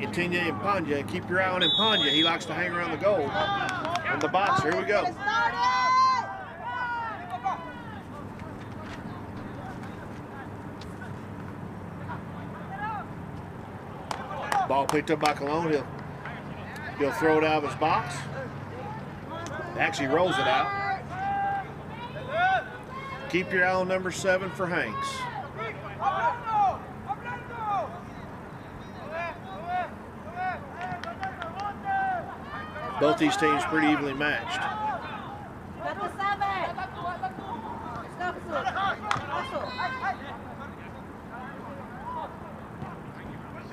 Etienne Impanya. Keep your eye on Impanya. He likes to hang around the goal in the box. Here we go. Ball picked up by Cologne. He'll throw it out of his box. Actually rolls it out. Keep your eye on number 7 for Hanks. Both these teams pretty evenly matched.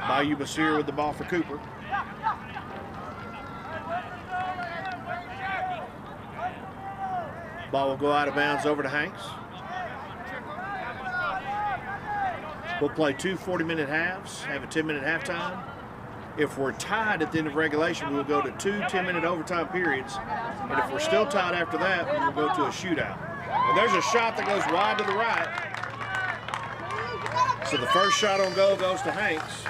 Bayou Basir with the ball for Cooper. Ball will go out of bounds over to Hanks. We'll play 2 40-minute halves, have a 10-minute halftime. If we're tied at the end of regulation, we'll go to 2 10-minute overtime periods. And if we're still tied after that, we will go to a shootout. And there's a shot that goes wide to the right. So the first shot on goal goes to Hanks.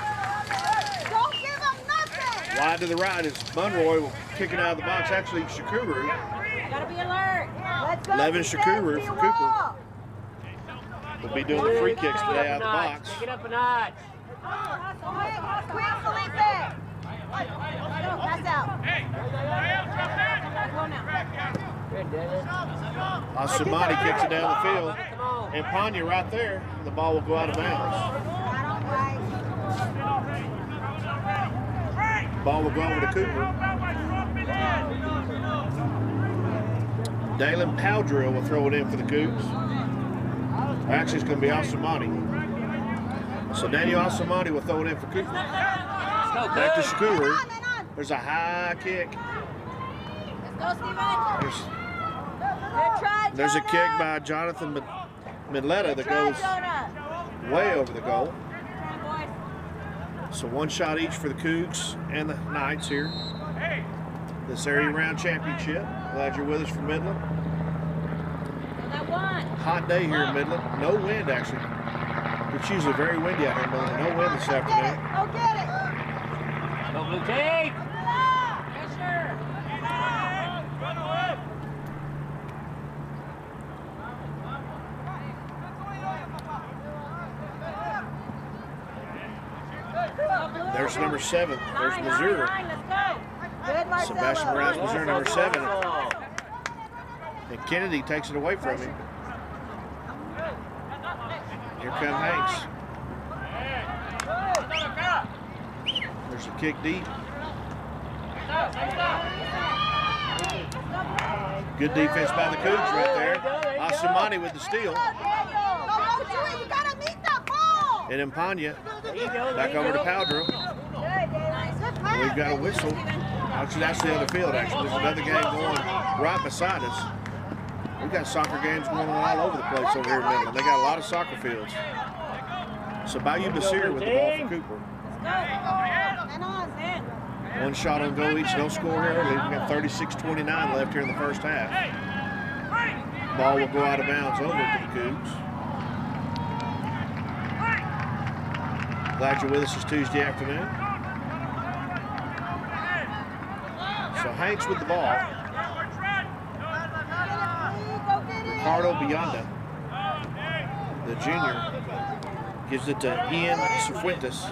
Don't give him nothing. Wide to the right is Monroy will kick it out of the box. Actually, Shakuru. Gotta be alert. Let's go. Levin Shakuru for Cooper. We'll be doing the free kicks today out of the box. Take it up a notch. Quick, Felipe. Pass out. Go now. Good, Dennis. Astound kicks it down the field. And Panya right there. The ball will go out of bounds. Ball will go over to Cooper. Dalen Powdrill will throw it in for the Cougs. Actually, it's going to be Astound. So Daniel Astound will throw it in for Cooper. Back to Shakuru. There's a high kick. There's a kick by Jonathan Midland that goes way over the goal. So one shot each for the Cougs and the Knights here. This area round championship. Glad you're with us from Midland. Hot day here in Midland. No wind actually. It's usually very windy out here in Midland. No wind this afternoon. Go get it. Go Blue Team. Yes, sir. There's number 7. There's Missouri. Sebastian Morales, Missouri, number 7. And Kennedy takes it away from him. Here comes Hanks. There's a kick deep. Good defense by the Cougs right there. Astound with the steal. And Impanya back over to Powdrill. We've got a whistle. Actually, that's the other field, actually. There's another game going right beside us. We've got soccer games going on all over the place over here in Midland. They got a lot of soccer fields. So Bayou Basir with the ball for Cooper. One shot on goal each, no score here early. We've got 36-29 left here in the first half. Ball will go out of bounds over to the Cougs. Glad you're with us this Tuesday afternoon. So Hanks with the ball. Ricardo Bionda, the junior, gives it to Ian Cifuentes.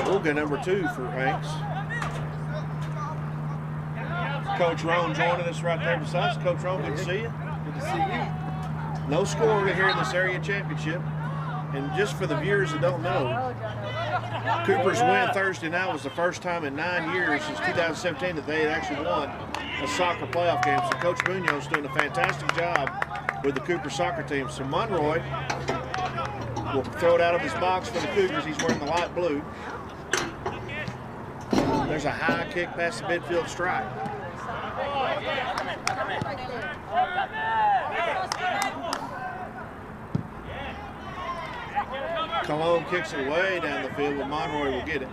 Olga, number 2 for Hanks. Coach Roan joining us right there beside us. Coach Roan, good to see you. Good to see you. No score here in this area championship. And just for the viewers that don't know, Cooper's win Thursday night was the first time in 9 years since 2017 that they had actually won a soccer playoff game. So Coach Munoz doing a fantastic job with the Cooper soccer team. So Monroy will throw it out of his box for the Cougars. He's wearing the light blue. There's a high kick past the midfield strike. Cologne kicks it way down the field, but Monroy will get it.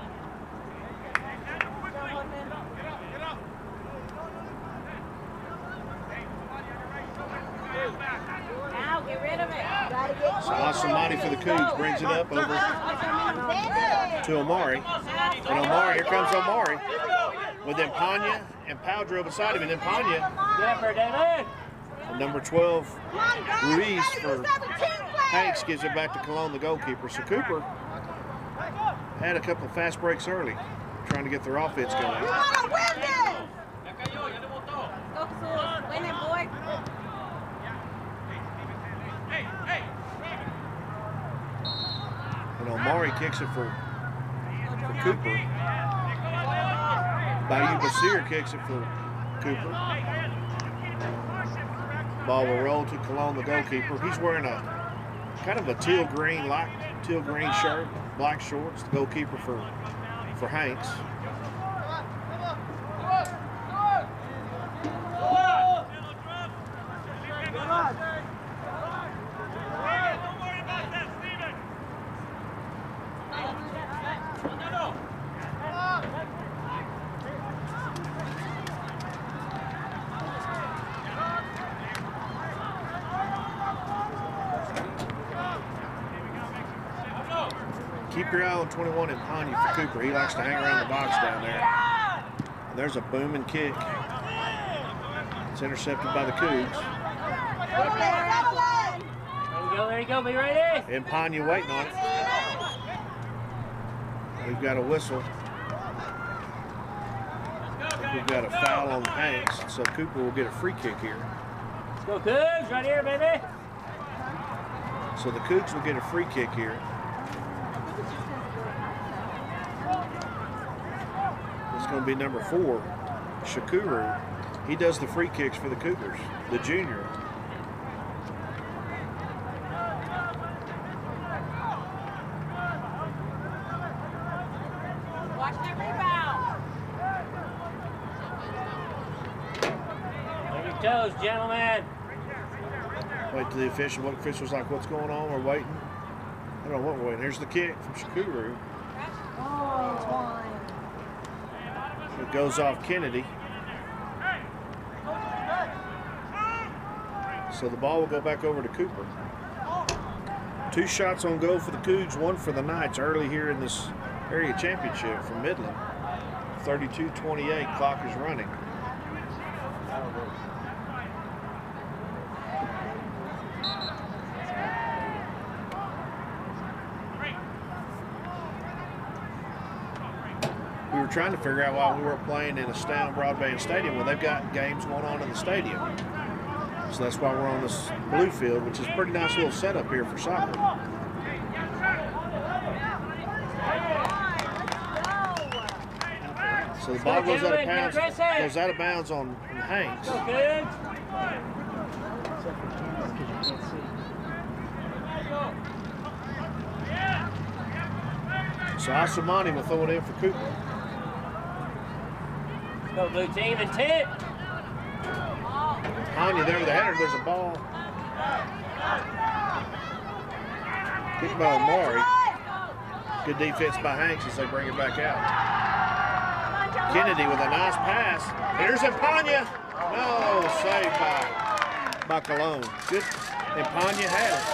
Now, get rid of it. So Asamani for the Cougs brings it up over to Omari. And Omari, here comes Omari with Impania and Powdrill beside him. And Impania, and number 12, Ruiz for Hanks gives it back to Cologne, the goalkeeper. So Cooper had a couple of fast breaks early, trying to get their offense going. And Omari kicks it for Cooper. Bayou Basir kicks it for Cooper. Ball will roll to Cologne, the goalkeeper. He's wearing a kind of a teal green shirt, black shorts. The goalkeeper for Hanks. Keep your eye on 21 and Panya for Cooper. He likes to hang around the box down there. And there's a booming kick. It's intercepted by the Cougs. There you go, be ready. And Panya waiting on it. We've got a whistle. We've got a foul on Hanks, so Cooper will get a free kick here. Let's go Cougs, right here, baby. So the Cougs will get a free kick here. It's going to be number 4, Shakuru. He does the free kicks for the Cougars, the junior. Watch that rebound. On your toes, gentlemen. Wait till the official. What official's like? What's going on? We're waiting. I don't know what we're waiting. Here's the kick from Shakuru. Oh, It goes off Kennedy. So the ball will go back over to Cooper. 2 shots on goal for the Cougs, 1 for the Knights early here in this area championship from Midland. 32-28, clock is running. We were trying to figure out why we weren't playing in Astound Broadband Stadium when they've got games going on in the stadium. So that's why we're on this blue field, which is a pretty nice little setup here for soccer. So the ball goes out of bounds on Hanks. So Asamani will throw it in for Cooper. Go blue team and tip. Anya there with the header. There's a ball. Kicked by Omari. Good defense by Hanks as they bring it back out. Kennedy with a nice pass. Here's Impania. No, saved by Cologne. Good. Impania had it.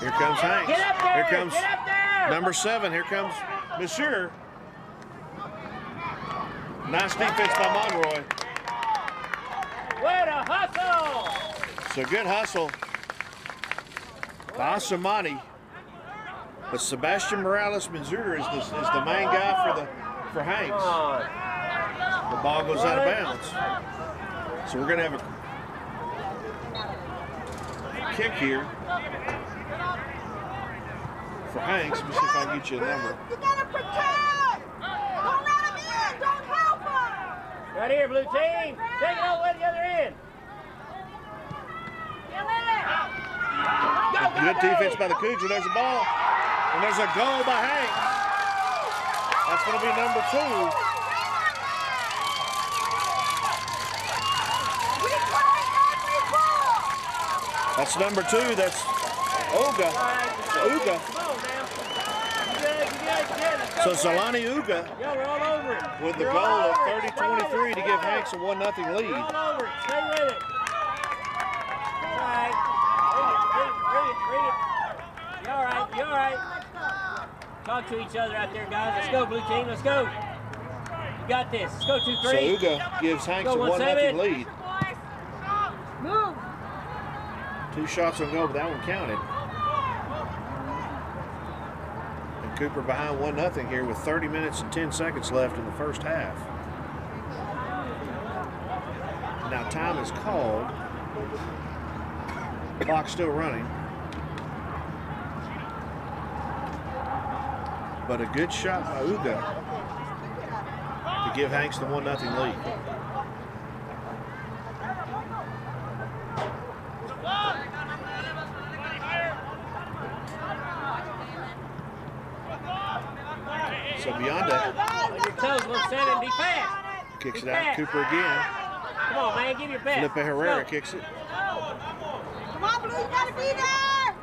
Here comes Hanks. Here comes number 7. Here comes Monsieur. Nice defense by Monroy. Way to hustle! So good hustle by Asamani. But Sebastian Morales Manzur is the main guy for Hanks. The ball goes out of bounds. So we're going to have a kick here for Hanks. Let me see if I can get you a number. You gotta protect! Don't let him in! Don't help him! Right here, blue team. Take it all the way to the other end. Good defense by the Cougs. There's a ball. And there's a goal by Hanks. That's going to be number 2. That's number 2. That's Uga. So Zalani Uga with the goal of 30-23 to give Hanks a 1-0 lead. Stay with it. right. Read it. You all right? You all right? Talk to each other out there, guys. Let's go, blue team. Let's go. You got this. Let's go 2-3. So Uga gives Hanks a 1-0 lead. Move. 2 shots on goal, but that one counted. And Cooper behind 1-0 here with 30 minutes and 10 seconds left in the first half. Now time is called. Clock's still running. But a good shot by Uga to give Hanks the 1-0 lead. So Bionda On your toes, 1-7. Be fast. kicks Be it out. fast. Cooper again. Come on, man. Give your best. Felipe Herrera kicks it. Come on, Blue, you gotta be there.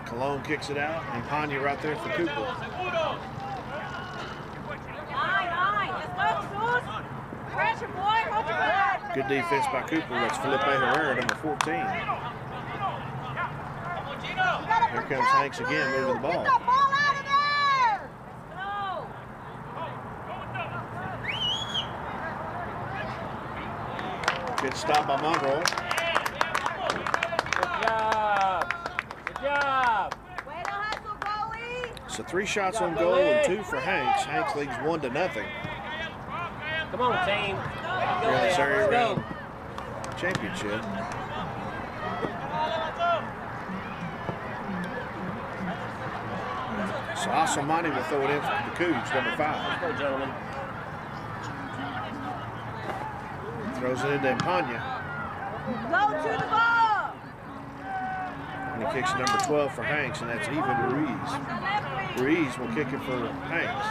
Cologne kicks it out. And Panya right there for Cooper. Nine. Let's go, Sus. Pressure, boy. Hold your back. Good defense by Cooper. That's Felipe Herrera, number 14. Here comes Hanks again, moving the ball. Get the ball out of there. Good stop by Monroe. Good job. Good job. Way to hustle, goalie. So 3 shots on goal and 2 for Hanks. Hanks leads 1-0 Come on, team. Go here in this there. area Let's go. round championship. So Asamani will throw it in for the Cougs, number 5. Let's go, gentlemen. Throws it into Panya. Go to the ball. And he kicks number 12 for Hanks, and that's even Ruiz. Ruiz will kick it for Hanks.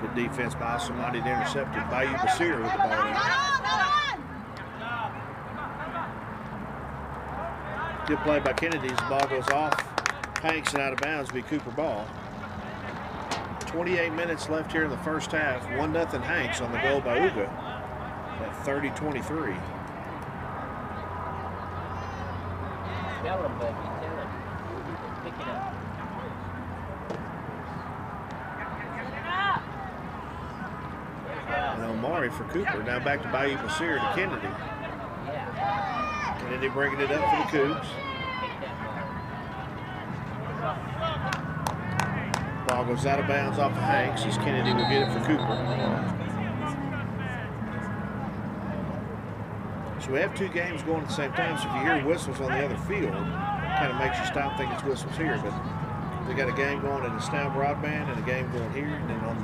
Good defense by Asamani to intercept it. Bayou Basir with the ball in. Good play by Kennedy as the ball goes off Hanks and out of bounds. Be Cooper ball. 28 minutes left here in the first half. 1-0 Hanks on the goal by Uga at 30-23. Tell him, buddy. Tell him. Pick it up. And Omari for Cooper. Now back to Bayou Basir to Kennedy. Yeah. Kennedy bringing it up for the Cougs. Ball goes out of bounds off of Hanks as Kennedy will get it for Cooper. So we have 2 games going at the same time, so if you hear whistles on the other field, it kind of makes you stop thinking it's whistles here. But we got a game going at Astound Broadband and a game going here, and then on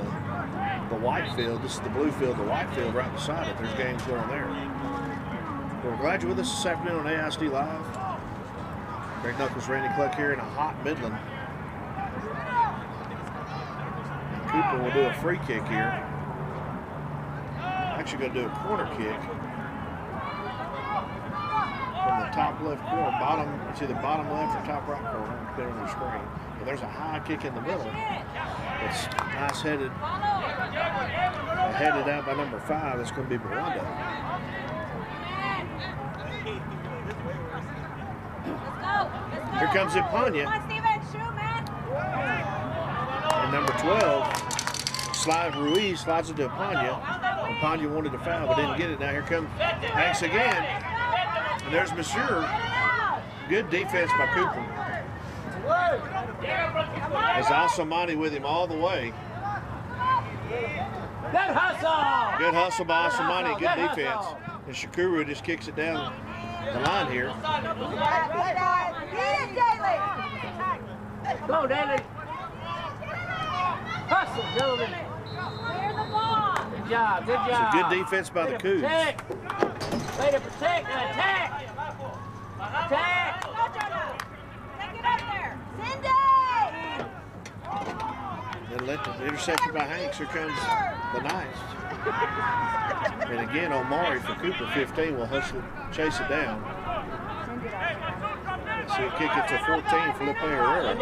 the white field, this is the blue field, the white field right beside it, there's games going there. We're glad you're with us this afternoon on AISD Live. Greg Knuckles, Randy Cluck here in a hot Midland. And Cooper will do a free kick here. Actually going to do a corner kick from the top left corner, it's either bottom left or top right corner, depending on your screen. But there's a high kick in the middle. It's nice headed out by number 5. It's going to be Miranda. Here comes Ipanya. And number 12, Ruiz slides it to Ipanya. Ipanya wanted to foul but didn't get it. Now here comes Hanks again. And there's Monsieur. Good defense by Cooper. As Asamani with him all the way. Good hustle! Good hustle by Asamani. Good defense. And Shakuru just kicks it down the line here. Come on, Daly. Hustle, gentlemen. Good job, good job. So good defense by the Cougs. Way to protect and attack. Attack. Take it up there. Cindy! Then let the interception by Hanks. Here comes the Knights. And again, Omari for Cooper, 15, will hustle, chase it down. So he'll kick it to 14, Felipe Herrera.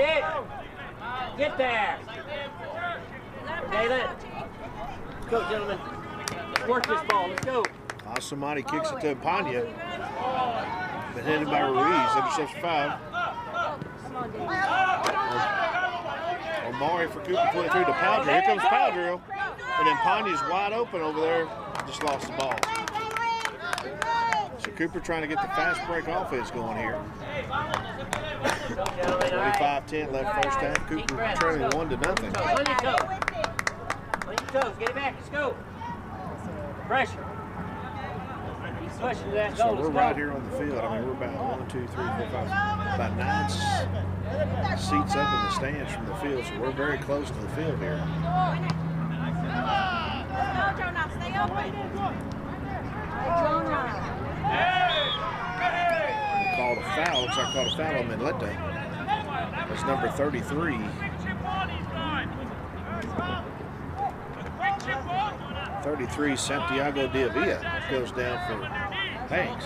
Get there. David. Let's go, gentlemen. work this ball. Let's go. Somebody kicks it to Panya. Been headed by Ruiz. Interception 5. Omari for Cooper 23 to Powdrill. Here comes Powdrill. And then Panya's wide open over there. Just lost the ball. So Cooper trying to get the fast break offense going here. 25-10 left first half. Cooper trailing 1-0. On your toes. On your toes. Get it back. Let's go. Pressure. Keep pushing to that goal. So we're right here on the field. I mean, we're about 1, 2, 3, 4, 5, about 9 seats up in the stands from the field. So we're very close to the field here. Stay open. Called a foul. Looks like called a foul on Midland. That's number 33. 33, Santiago Diavilla goes down for Hanks.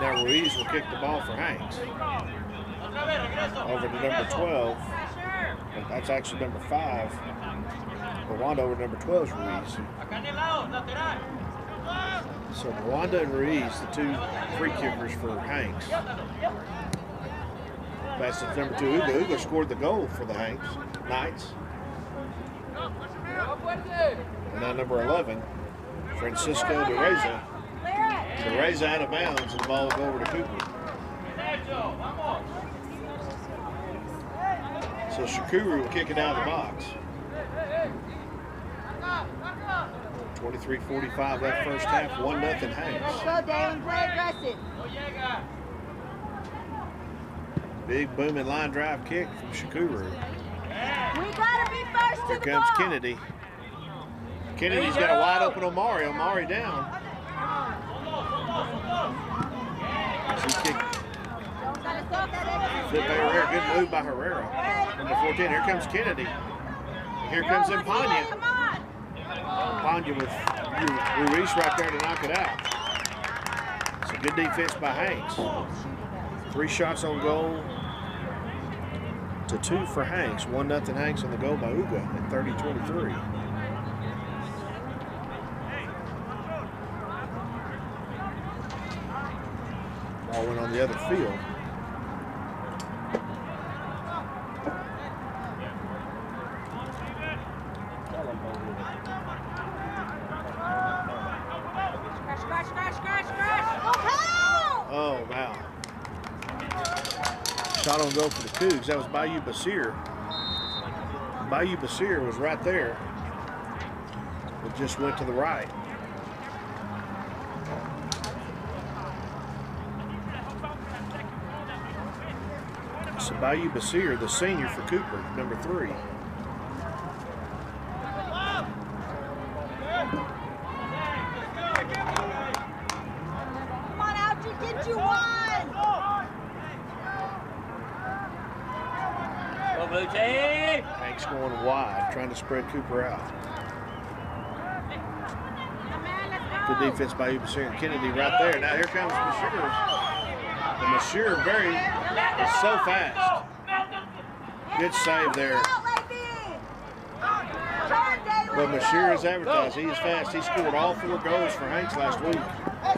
Now Ruiz will kick the ball for Hanks. Over to number 12. That's actually number 5. Rwanda over number 12 is Ruiz. So Rwanda and Ruiz, the 2 free kickers for Hanks. Pass to number 2, Ugo. Ugo scored the goal for the Hanks Knights. And now number 11, Francisco De Reza. De Reza out of bounds, and the ball will go over to Cooper. So Shakuru will kick it out of the box. 23:45 left first half, 1-0 Hanks. Let's go, Dalen. Play aggressive. Big booming line drive kick from Shakuru. We gotta be first to Here the comes ball. Kennedy. Kennedy's got a wide open Omari. Omari down. She kicked. Flip Herrera. Good move by Herrera. Number 14. Here comes Kennedy. Here comes Panya. Panya with Ruiz right there to knock it out. It's a good defense by Hanks. 3 shots on goal to 2 for Hanks. 1-0 Hanks on the goal by Uga at 30-23. Ball went on the other field. Oh, wow. Shot on goal for the Cougs. That was Bayou Basir. Bayou Basir was right there. It just went to the right. So Bayou Basir, the senior for Cooper, number 3. Come on, Algie, get you one. Go Blue Team! Hanks going wide, trying to spread Cooper out. Good defense by Basir and Kennedy right there. Now here comes Mashir. And Mashir is so fast. Good save there. But Mashir is advertised. He is fast. He scored all 4 goals for Hanks last week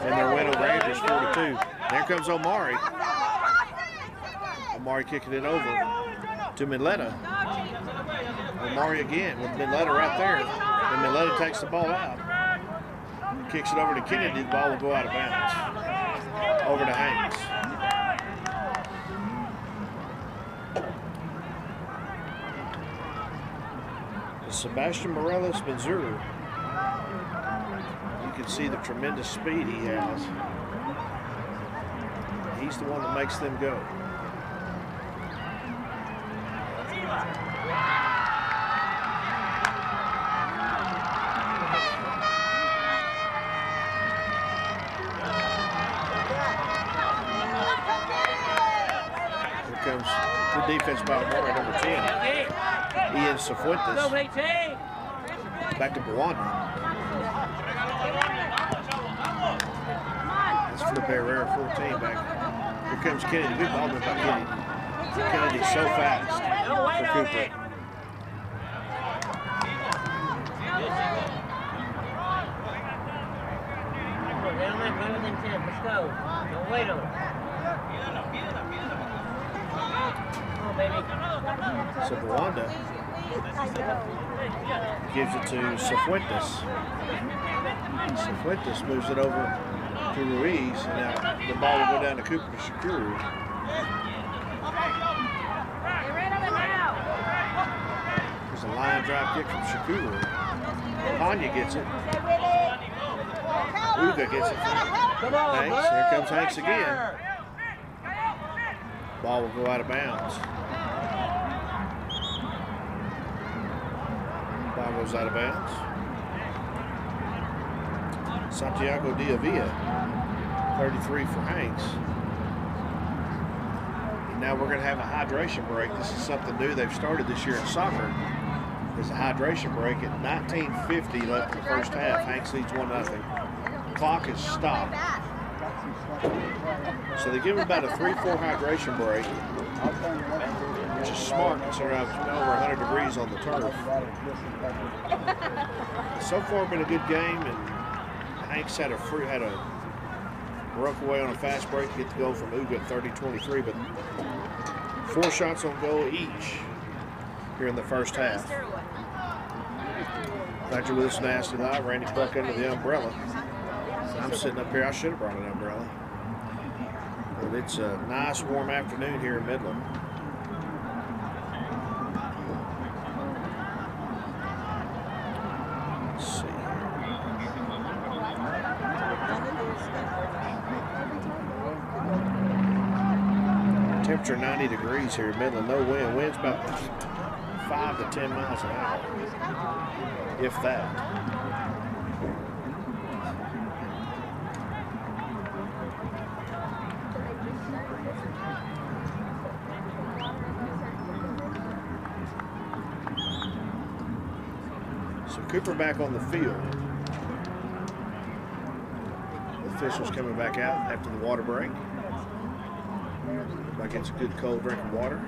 in their win over Andrews 4-2. Here comes Omari. Omari kicking it over to Midletta. Omari again with Midletta right there. And Midletta takes the ball out. Kicks it over to Kennedy. The ball will go out of bounds. Over to Hanks. Sebastian Morelos Benzur. You can see the tremendous speed he has. He's the one that makes them go. Here comes the defense by Omari, number 10. Ian Cifuentes. Back to Bawanda. That's Flip Herrera, 14 back. Here comes Kennedy. Good ball by Kennedy. Kennedy's so fast for Cooper. go. Don't wait on it. Come on, baby. So Wanda gives it to Cifuentes. Cifuentes moves it over to Ruiz, and now the ball will go down to Cooper to Shakuru. There's a line drive kick from Shakuru. Panya gets it. Uga gets it from Hanks. Here comes Hanks again. Ball will go out of bounds. Ball goes out of bounds. Santiago Diavilla, 33 for Hanks. And now we're going to have a hydration break. This is something new they've started this year in soccer. There's a hydration break at 19:50 left in the first half. Hanks leads 1-0. Clock is stopped. So they give him about a 3-4 hydration break, which is smart considering I've been over 100 degrees on the turf. So far, been a good game, and Hanks had a broke away on a fast break to get the goal from Uga at 30-23, but 4 shots on goal each here in the first half. Glad you're with us, Nasty Live. Randy Buck under the umbrella. I'm sitting up here. I should have brought an umbrella. But it's a nice warm afternoon here in Midland. Let's see. Temperature 90 degrees here in Midland. No wind. Wind's about 5 to 10 miles an hour, if that. So Cooper back on the field. The officials coming back out after the water break. Everybody gets a good cold drink of water.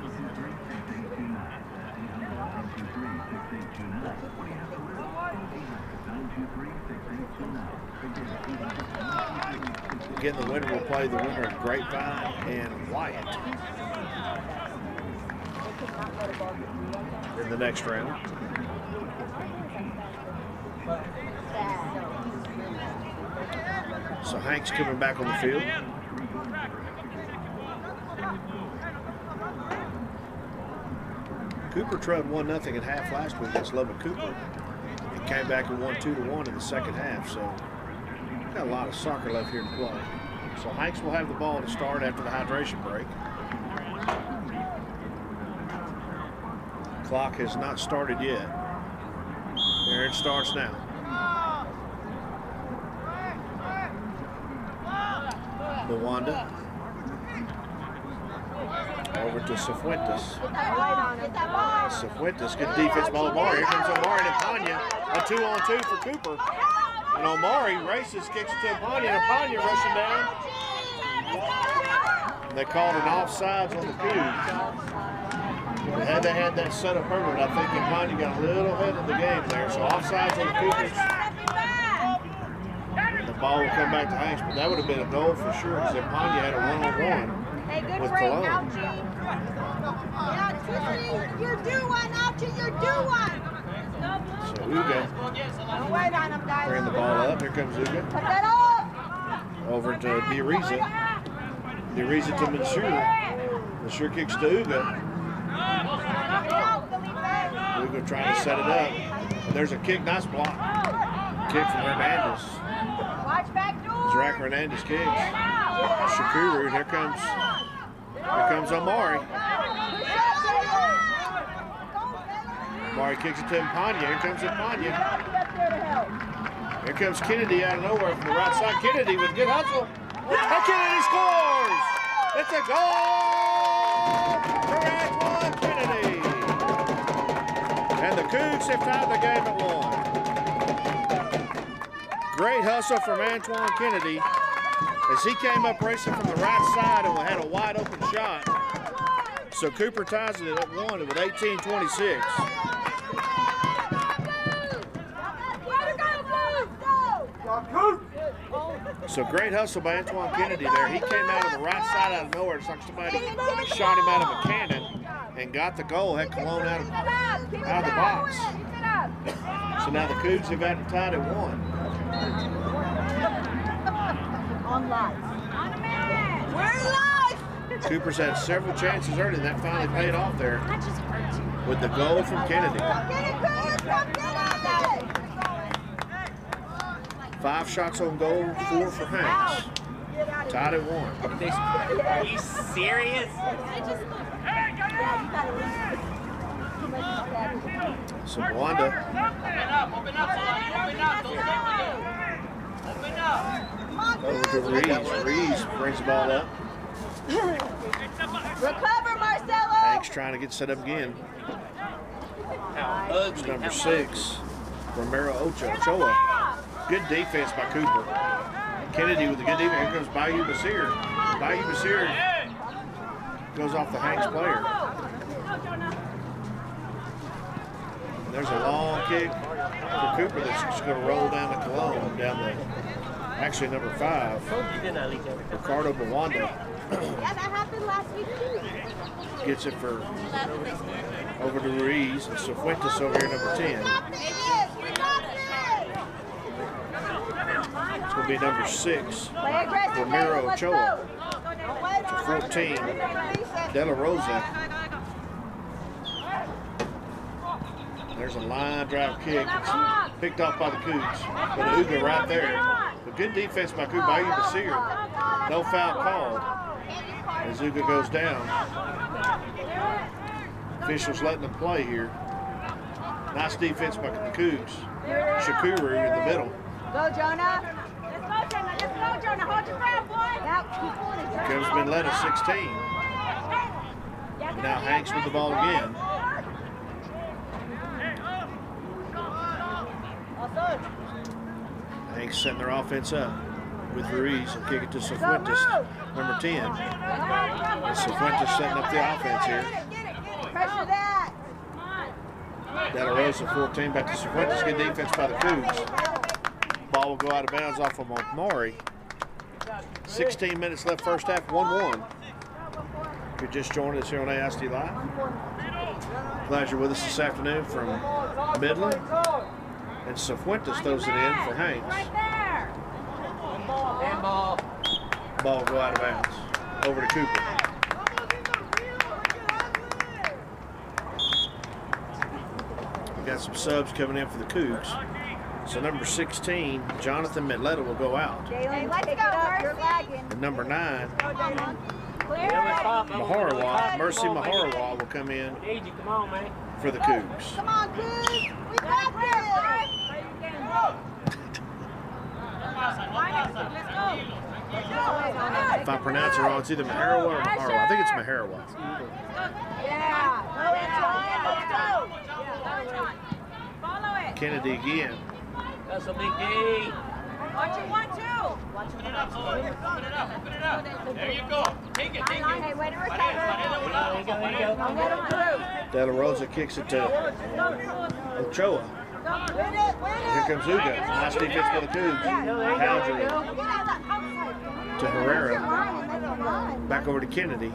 Again, the winner will play the winner of Grapevine and Wyatt in the next round. So Hank's coming back on the field. Cooper trailed 1-0 at half last week against Lubbock Cooper. He came back and won 2-1 in the second half. So got a lot of soccer left here to play. So Hanks will have the ball to start after the hydration break. Clock has not started yet. There it starts now. Mwanda over to Cifuentes. Cifuentes, good defense by Omari. Here comes Omari and Panya. A 2-on-2 for Cooper. And Omari races, kicks it to Panya, and Panya rushing down. And they called an offsides on the Cougs. Had they had that set up earlier, I think Panya got a little ahead of the game there. So offsides on the Cougars. And the ball will come back to Hanks, but that would have been a goal for sure because Panya had a one-on-one with Cologne. You're due one, Alchie, you're due one. So Uga bringing the ball up. Here comes Uga. Put that off. Over to Diariza. Diariza to Mansour. Mansour kicks to Uga. Uga trying to set it up. And there's a kick, nice block. Kick from Hernandez. Watch back door. Zach Hernandez kicks. Shakuru, here comes Omari. Omari kicks it to Panya. Here comes Panya. Here comes Kennedy out of nowhere from the right side. Kennedy with good hustle. And Kennedy scores! It's a goal for Antoine Kennedy. And the Cougs have tied the game at 1. Great hustle from Antoine Kennedy as he came up racing from the right side and had a wide open shot. So Cooper ties it at 1 with 18:26. So great hustle by Antoine Kennedy there. He came out of the right side out of nowhere. It's like somebody shot him out of a cannon and got the goal. Had Cologne out of the box. So now the Cougs have had it tied at 1. On live. We're live. Cougars had several chances early, and that finally paid off there with the goal from Kennedy. 5 shots on goal, 4 for Hanks. Tied at 1. Are you serious? So Wanda over to Reeves. Reeves brings the ball up. Recover, Marcelo. Hanks trying to get set up again. It's number 6, Romero Ochoa. Good defense by Cooper. Kennedy with a good defense. Here comes Bayou Basir. Bayou Basir goes off the Hanks player. There's a long kick for Cooper that's just going to roll down to Cologne, down the, actually number 5, Ricardo Bawanda. Yeah, that happened last week too. Gets it for over to Ruiz, and Cifuentes over here, number 10. It's going to be number 6, Romero Ochoa, to 14, De La Rosa. There's a line drive kick. It's picked off by the Cougs. But Uga right there. But good defense by Cougs. Bayou Basir. No foul called as Uga goes down. Officials letting them play here. Nice defense by the Cougs. Shakuru in the middle. Go, Jonah. Let's go, Jonah. Let's go, Jonah. Hold your ground, boy. Here comes Midland at 16. Now Hanks with the ball again. Hanks setting their offense up with Ruiz and kick it to Cifuentes, number 10. And Cifuentes setting up the offense here. Pressure that. De La Rosa 14, back to Cifuentes. Good defense by the Cougs. Ball will go out of bounds off of Montgomery. 16 minutes left first half, 1-1. If you're just joining us here on AISD Live, glad you're with us this afternoon from Midland. And Cifuentes throws it in for Hanks. Right there. Ball. Ball will go out of bounds. Over to Cooper. We got some subs coming in for the Cougs. So number 16, Jonathan Metletta will go out. Hey, let's go, Mercy. And number 9, Clear. Maharawa, Mercy Maharawa will come in Come on, man. for the Cougs. Come on, Cougs. We got this. If I pronounce it wrong, it's either Maharawa or Maharawa. I think it's Maharawa. Yeah. Follow it. Kennedy again. That's a big D. Watch it, 1-2. Open it up. There you go. Take it. Hey, wait a minute. There you go. Let him through. De La Rosa kicks it to Ochoa. Here comes Uga. Nice defense by the Cougs. Howger to Herrera. Back over to Kennedy.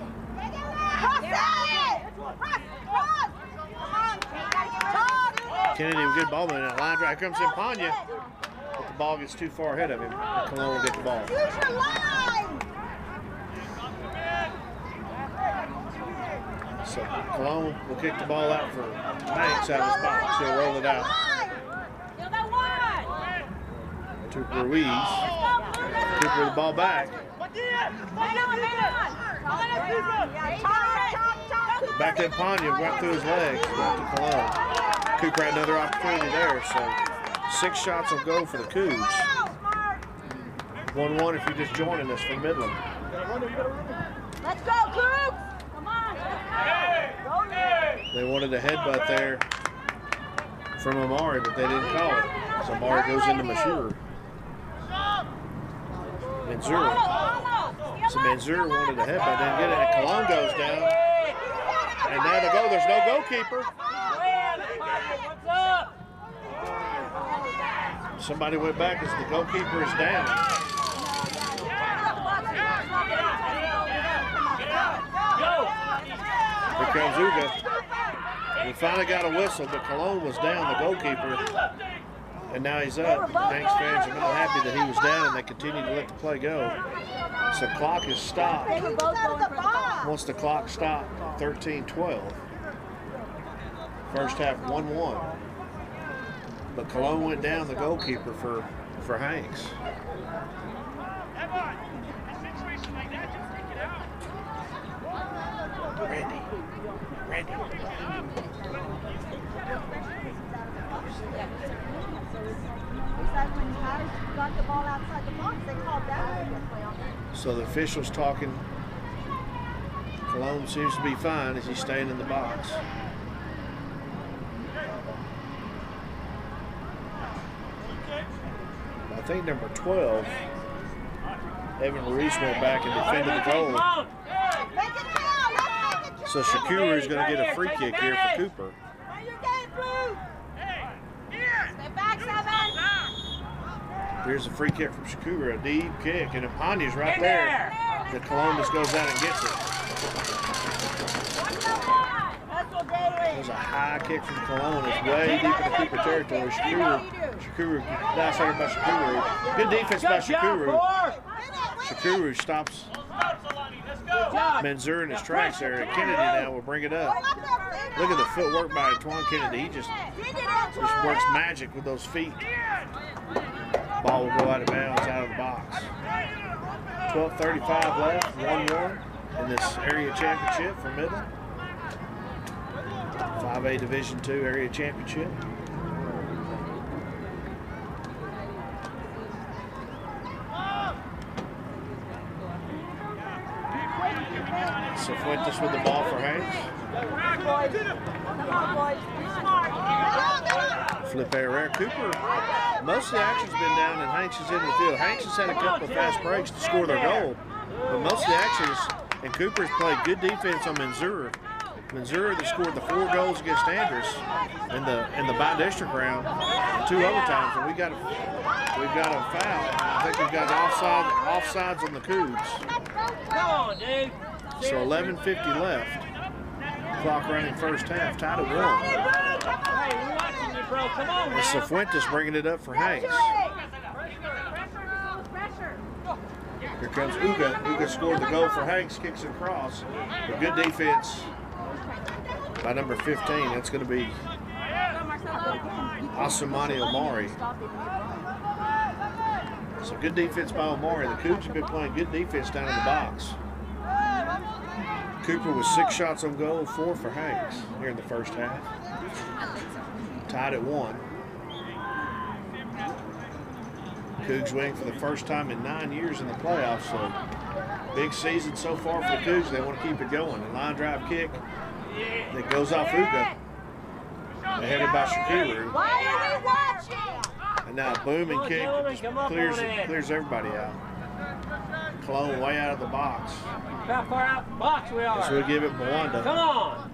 Kennedy with good ball movement. Line drive. Here comes Impagna. But the ball gets too far ahead of him. Cologne will get the ball. Use your line. So Cologne will kick the ball out for Hanks out of his box. He'll roll it out to Ruiz. Cooper the ball back. Back to Impagna, went through his legs, back to Cologne. Cooper had another opportunity there, so 6 shots will go for the Cougs. 1-1 if you're just joining us from Midland. Let's go, Cougs! Come on, They wanted a headbutt there from Amari, but they didn't call it. So Amari goes into Manzur. So Manzur wanted a headbutt, didn't get it, and Cologne goes down. And now the goal, there's no goalkeeper. What's up? Somebody went back as the goalkeeper is down. comes Uga. We finally got a whistle, but Cologne was down, the goalkeeper. And now he's up. Hanks fans are not happy that he was down, and they continue to let the play go. So clock is stopped. Once the clock stopped, 13-12. First half 1-1. But Cologne went down, the goalkeeper for Hanks. Randy. So the official's talking. Cologne seems to be fine as he's staying in the box. I think number 12, Evan Ruiz went back and defended the goal. So Shakuru is going to get a free kick here for Cooper. Here's a free kick from Shakuru, a deep kick, and Apanya's right there. The Columbus goes out and gets it. There's a high kick from Cologne. It's way deep into Cooper territory. Shakuru, nice effort by Shakuru. Good defense by Shakuru. Shakuru stops Manzur in his tracks there. And Kennedy now will bring it up. Look at the footwork by Antoine Kennedy. He just works magic with those feet. Ball will go out of bounds, out of the box. 12:35 left, 1-1 in this area championship for Midland. 5A Division II area championship. Fuentes with the ball for Hanks. Flip Herrera. Cooper, most of the action's been down and Hanks is in the field. Hanks has had a couple of fast breaks to score their goal, but most of the action is, and Cooper's played good defense on Manzur. Manzur that scored the 4 goals against Andrus in the by-district round, 2 overtimes, and we've got a foul. I think we've got offsides on the Cougs. Come on, dude. So 11:50 left. Clock running first half, tied at 1. Hey, we're watching you, bro. Come on, It's man. Fuentes bringing it up for Hanks. Here comes Uga. Uga scored the goal for Hanks, kicks it across. A good defense by number 15. That's going to be Asumani Omari. So good defense by Omari. The Cougs have been playing good defense down in the box. Cooper with 6 shots on goal, 4 for Hanks here in the first half. Tied at 1. Cougs winning for the first time in 9 years in the playoffs, so big season so far for the Cougs. They want to keep it going. A line drive kick that goes off Uga, headed by Shakuru. Why are we watching? And now a booming kick that just clears everybody out. Cologne way out of the box. How far out the box we are. So we'll give it Mwanda. Come on.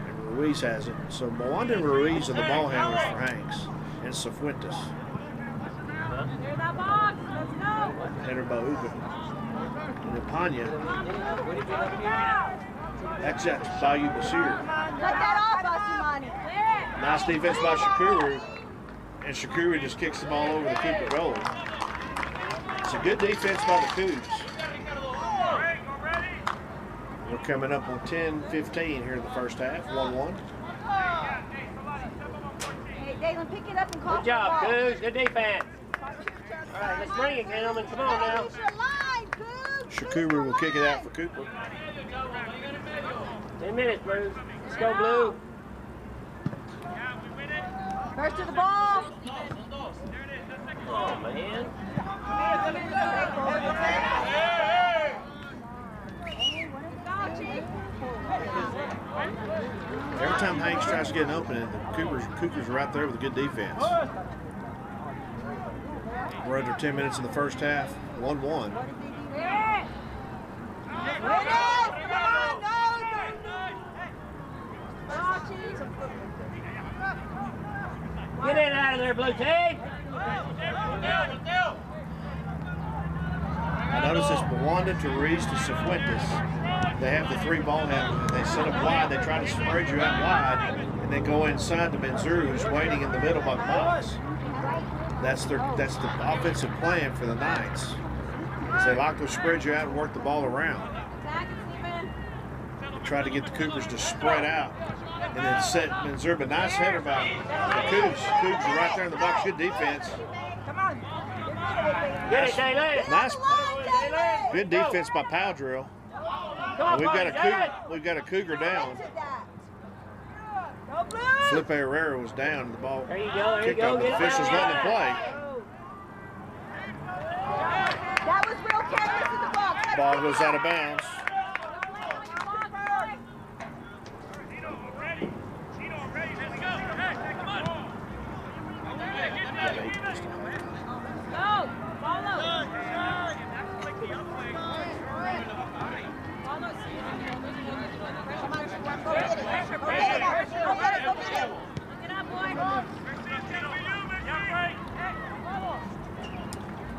And Ruiz has it. So Mwanda and Ruiz are the ball handlers for Hanks. And Cifuentes. There's that box. Let's go. Header by Uga. And Apanya. That's at Bayou Basir. Cut that off, Asumani. Nice defense by Shakuru. And Shakuru just kicks the ball over the Cooper goal. It's a good defense by the Cougs. We're coming up on 10:15 here in the first half, 1-1. Hey, Dalen, pick it up and call Good job, for the ball. Cougs. Good defense. All right, let's bring it, gentlemen. Come on now. Use your line, Cougs. Shakuru will kick it out for Cooper. 10 minutes, Bruce. Let's go, Blue. First to the ball. Oh, man. Every time Hanks tries to get an opening, the Cougars are right there with a good defense. We're under 10 minutes in the first half, 1-1. Get in out of there, Blue team. I notice it's Mwanda to Ruiz to Cifuentes. they have the 3 ball handlers, and they set up wide. They try to spread you out wide, and then go inside to Benzur, who's waiting in the middle by the box. That's the offensive plan for the Knights. Is they like to spread you out and work the ball around. Try to get the Cougars to spread out, and then set Benzur. But nice header by the Cougs. Cougs are right there in the box. Good defense. Nice, good defense by Powdrill. We've got a Cougar down. Felipe Herrera was down. The ball kicked off. The officials letting him play. That was real careless in the box. Ball goes out of bounds.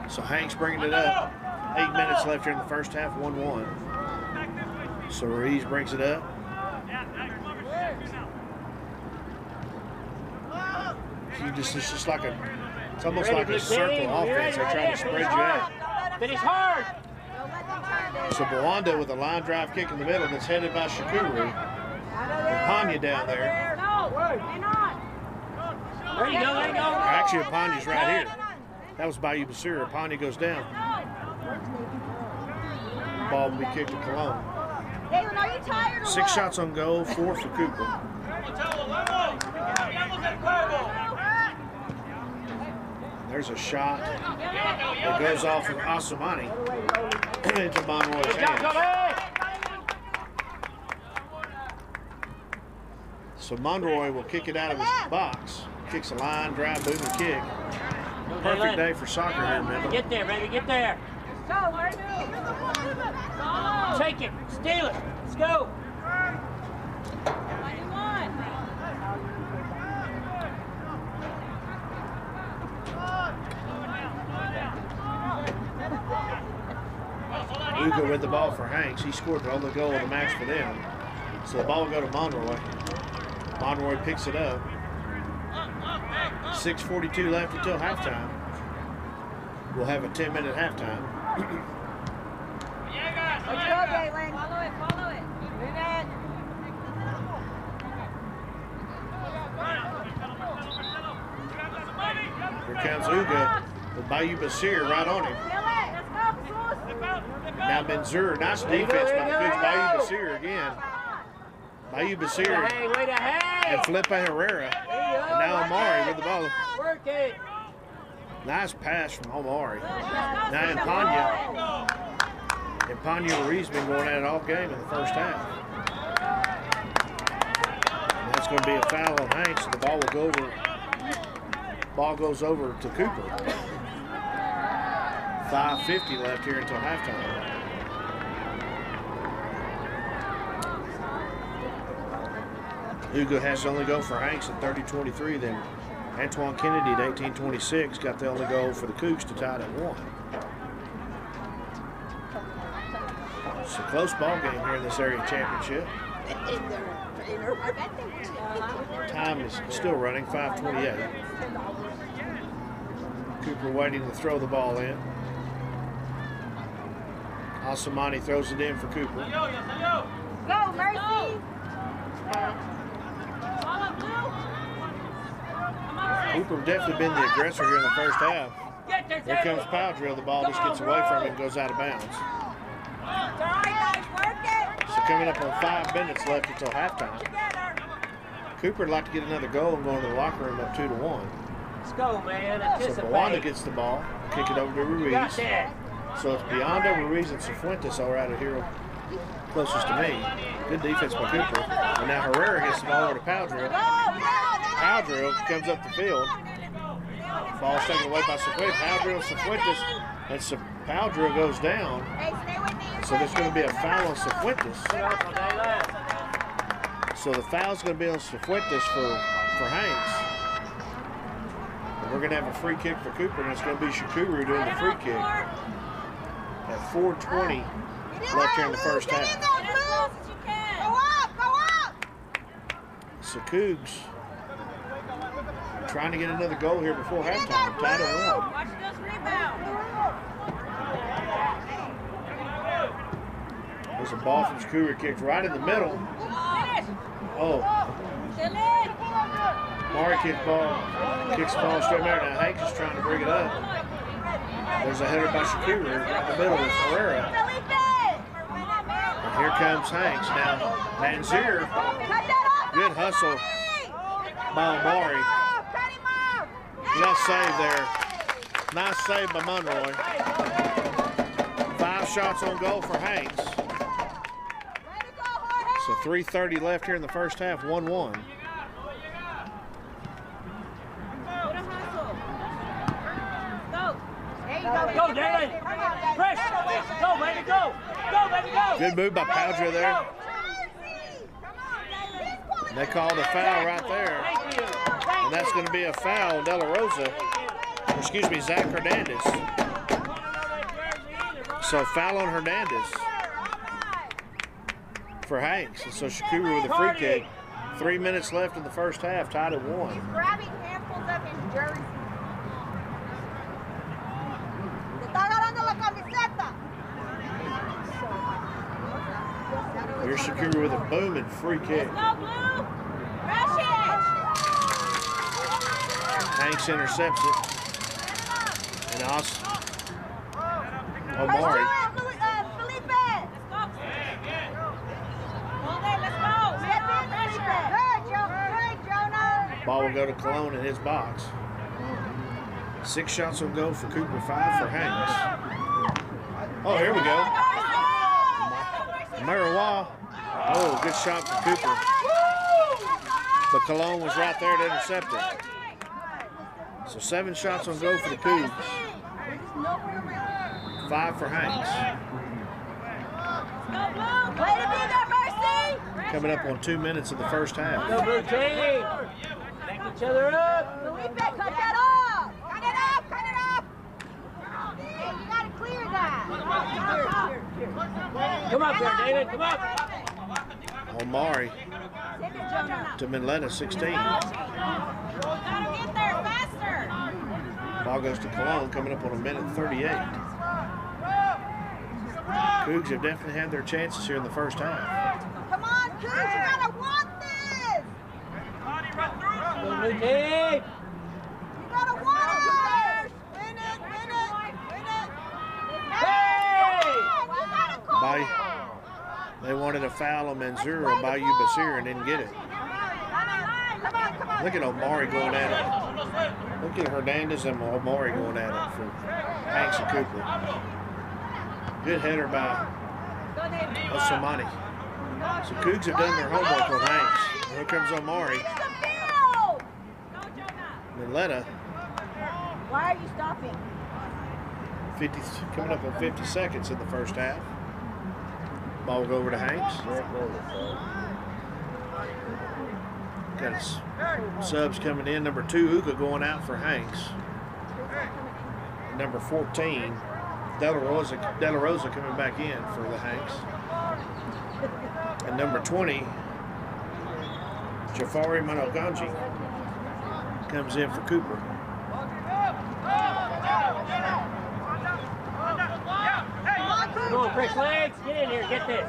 So Hanks bringing it up. 8 minutes left here in the first half, 1-1. So Ruiz brings it up. It's just like it's almost like a circle offense. They try to spread you out. Finish hard. So Bawanda with a line drive kick in the middle that's headed by Shakuru. And Panya down there. There you go, there you go. Actually, Panya's right here. That was Bayou Basira. Panya goes down. Ball will be kicked to Cologne. 6 shots on goal, 4 for Cooper. There's a shot that goes off from Asumani into Monroy's hands. So Monroy will kick it out of his box. Kicks a line, drive, boom, and kick. Perfect day for soccer here in Midland. Get there, baby, get there. Take it, steal it, let's go. Ugo with the ball for Hanks. He scored the only goal of the match for them. So the ball will go to Monroy. Monroy picks it up. 6:42 left until halftime. We'll have a 10-minute halftime. Let's go, Galen. Follow it, follow it. Move it. Here comes Uga with Bayou Basir right on him. Now Benzur, nice defense by the Cougs. Bayou Basir again. Bayou Basir and Felipe Herrera. And now Omari with the ball. Work it. Nice pass from Omari. Now Panya Ruiz been going at it all game in the first half. And that's going to be a foul on Hanks. The ball will go over. Ball goes over to Cooper. 5:50 left here until halftime. Hugo has the only goal for Hanks at 30-23. Then Antoine Kennedy at 18-26 got the only goal for the Cougs to tie it at 1. It's a close ball game here in this area championship. Time is still running, 5:28. Cooper waiting to throw the ball in. Asumani throws it in for Cooper. Go, Mercy! Cooper definitely been the aggressor here in the first half. Here comes Powdrill. The ball just gets away from him and goes out of bounds. So coming up on 5 minutes left until halftime. Cooper would like to get another goal and go into the locker room up 2-1. Let's go, man. So Bawanda gets the ball, kick it over to Ruiz. So it's Bionda, Ruiz, and Cifuentes all right here closest to me. Good defense by Cooper. And now Herrera gets the ball over to Powdrill. Powdrill comes up the field. Ball's taken away by Cifuentes. Powdrill, Cifuentes, and Powdrill goes down. So there's going to be a foul on Cifuentes. So the foul's going to be on Cifuentes for Hanks. And we're going to have a free kick for Cooper, and it's going to be Shakuru doing the free kick. At 4:20 left here in the first half. So Cougs trying to get another goal here before halftime. Tied at 1. Watch those rebounds. There's a ball from Cougar kicked right in the middle. Oh. Mari kicks the ball straight there. Now Hanks is trying to bring it up. There's a header by Shakira right in the middle with Herrera. And here comes Hanks. Now Manzier. Good hustle by Mari. Nice save there. Nice save by Monroy. 5 shots on goal for Hanks. So 3:30 left here in the first half, 1-1. Go, David! Fresh! Go, baby, go! Go, baby, go! Good move by Padra there. And they called a foul right there. Thank you. And that's going to be a foul on De La Rosa. Excuse me, Zach Hernandez. So foul on Hernandez for Hanks. And so Shakura with a free kick. 3 minutes left in the first half, tied at 1. He's grabbing handfuls of his jersey. Here's Shakira with a booming free kick. Go, Blue! Rush it! Hanks intercepts it. And Omari. Felipe! Let's go. Hold it, let's go. Good, Jonah. Ball will go to Cologne in his box. 6 shots will go for Cooper, 5 for Hanks. Oh, here we go. Marijuana. Oh, good shot for Cooper. But Cologne was right there to intercept it. So 7 shots on goal for the Cougs. 5 for Hanks. Coming up on 2 minutes of the first half. Go, Blue team! Back each other up! Felipe, cut that up! Cut it up! Cut it up! Hey, you gotta clear that. Come up there, David, come up! Omari to Midland, 16. Gotta get there faster. Ball goes to Cologne, coming up on 1:38. Cougs have definitely had their chances here in the first half. Come on, Cougs, you gotta want this. Go, Blue team! You gotta want it. Win it, win it, win it. Hey! They wanted a foul on Manzur on Bayou Basir and didn't get it. Look at Omari going at it. Look at Hernandez and Omari going at it for Hanks and Cooper. Good header by Osamani. So Cougs have done their homework on Hanks. Here comes Omari. Miletta. Why are you stopping? 50, coming up on 50 seconds in the first half. Ball will go over to Hanks. Got his subs coming in. Number 2, Uga going out for Hanks. Number 14, De La Rosa coming back in for the Hanks. And number 20, Jafari Manoganji comes in for Cooper. Come on, fresh legs, get in here, get this.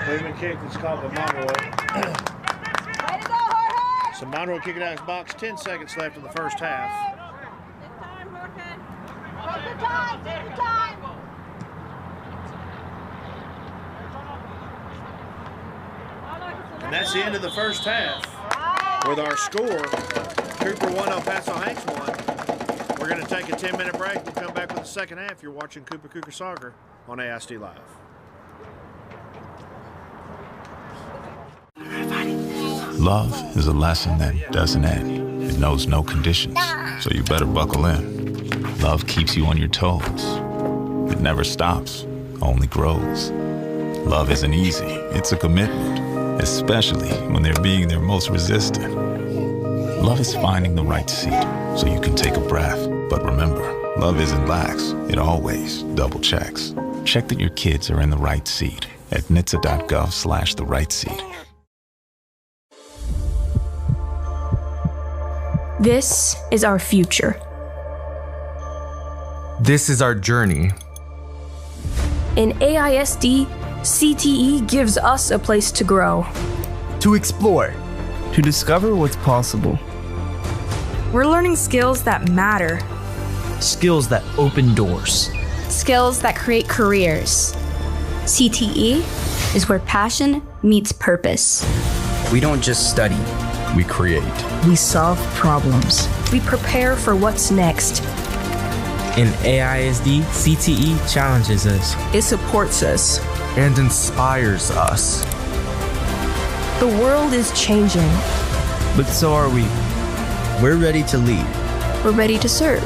Movement kick that's called by Monroy. Way to go, Jorge! So Monroy kicking out his box, 10 seconds left in the first half. Take your time, take your time. And that's the end of the first half. With our score, Cooper 1, El Paso Hanks 1. We're going to take a 10-minute break. We'll come back with the second half. You're watching Cooper Cougar Soccer on AISD Live. Love is a lesson that doesn't end. It knows no conditions, so you better buckle in. Love keeps you on your toes. It never stops, only grows. Love isn't easy, it's a commitment, especially when they're being their most resistant. Love is finding the right seat so you can take a breath. But remember, love isn't lax, it always double checks. Check that your kids are in the right seat at nhtsa.gov/the-right-seat. This is our future. This is our journey. In AISD, CTE gives us a place to grow. To explore. To discover what's possible. We're learning skills that matter. Skills that open doors. Skills that create careers. CTE is where passion meets purpose. We don't just study. We create. We solve problems. We prepare for what's next. In AISD, CTE challenges us. It supports us. And inspires us. The world is changing. But so are we. We're ready to lead. We're ready to serve.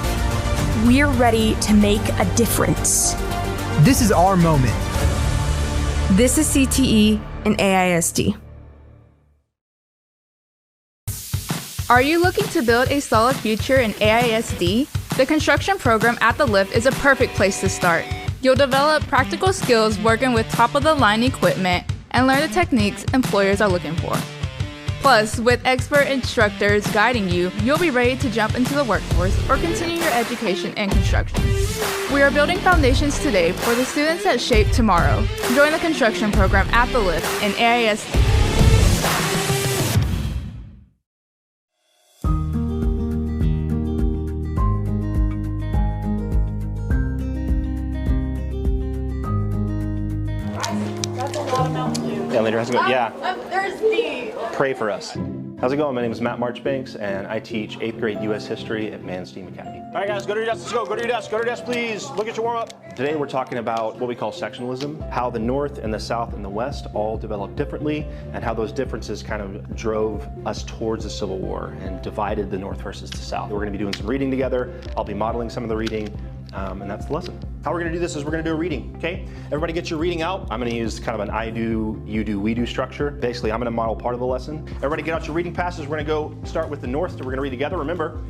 We're ready to make a difference. This is our moment. This is CTE and AISD. Are you looking to build a solid future in AISD? The construction program at the Lift is a perfect place to start. You'll develop practical skills working with top-of-the-line equipment and learn the techniques employers are looking for. Plus, with expert instructors guiding you, you'll be ready to jump into the workforce or continue your education in construction. We are building foundations today for the students that shape tomorrow. Join the construction program at the Lift in AISD. Yeah, later. How's it going? Yeah. I'm thirsty. Pray for us. How's it going? My name is Matt Marchbanks, and I teach 8th grade U.S. history at Man Steam Academy. All right, guys, go to your desk. Let's go. Go to your desk. Go to your desk, please. Look at your warm-up. Today, we're talking about what we call sectionalism, how the North and the South and the West all developed differently, and how those differences kind of drove us towards the Civil War and divided the North versus the South. We're going to be doing some reading together. I'll be modeling some of the reading. And that's the lesson. How we're gonna do this is we're gonna do a reading, okay? Everybody get your reading out. I'm gonna use kind of an I do, you do, we do structure. Basically, I'm gonna model part of the lesson. Everybody get out your reading passes. We're gonna go start with the North, so we're gonna read together. Remember,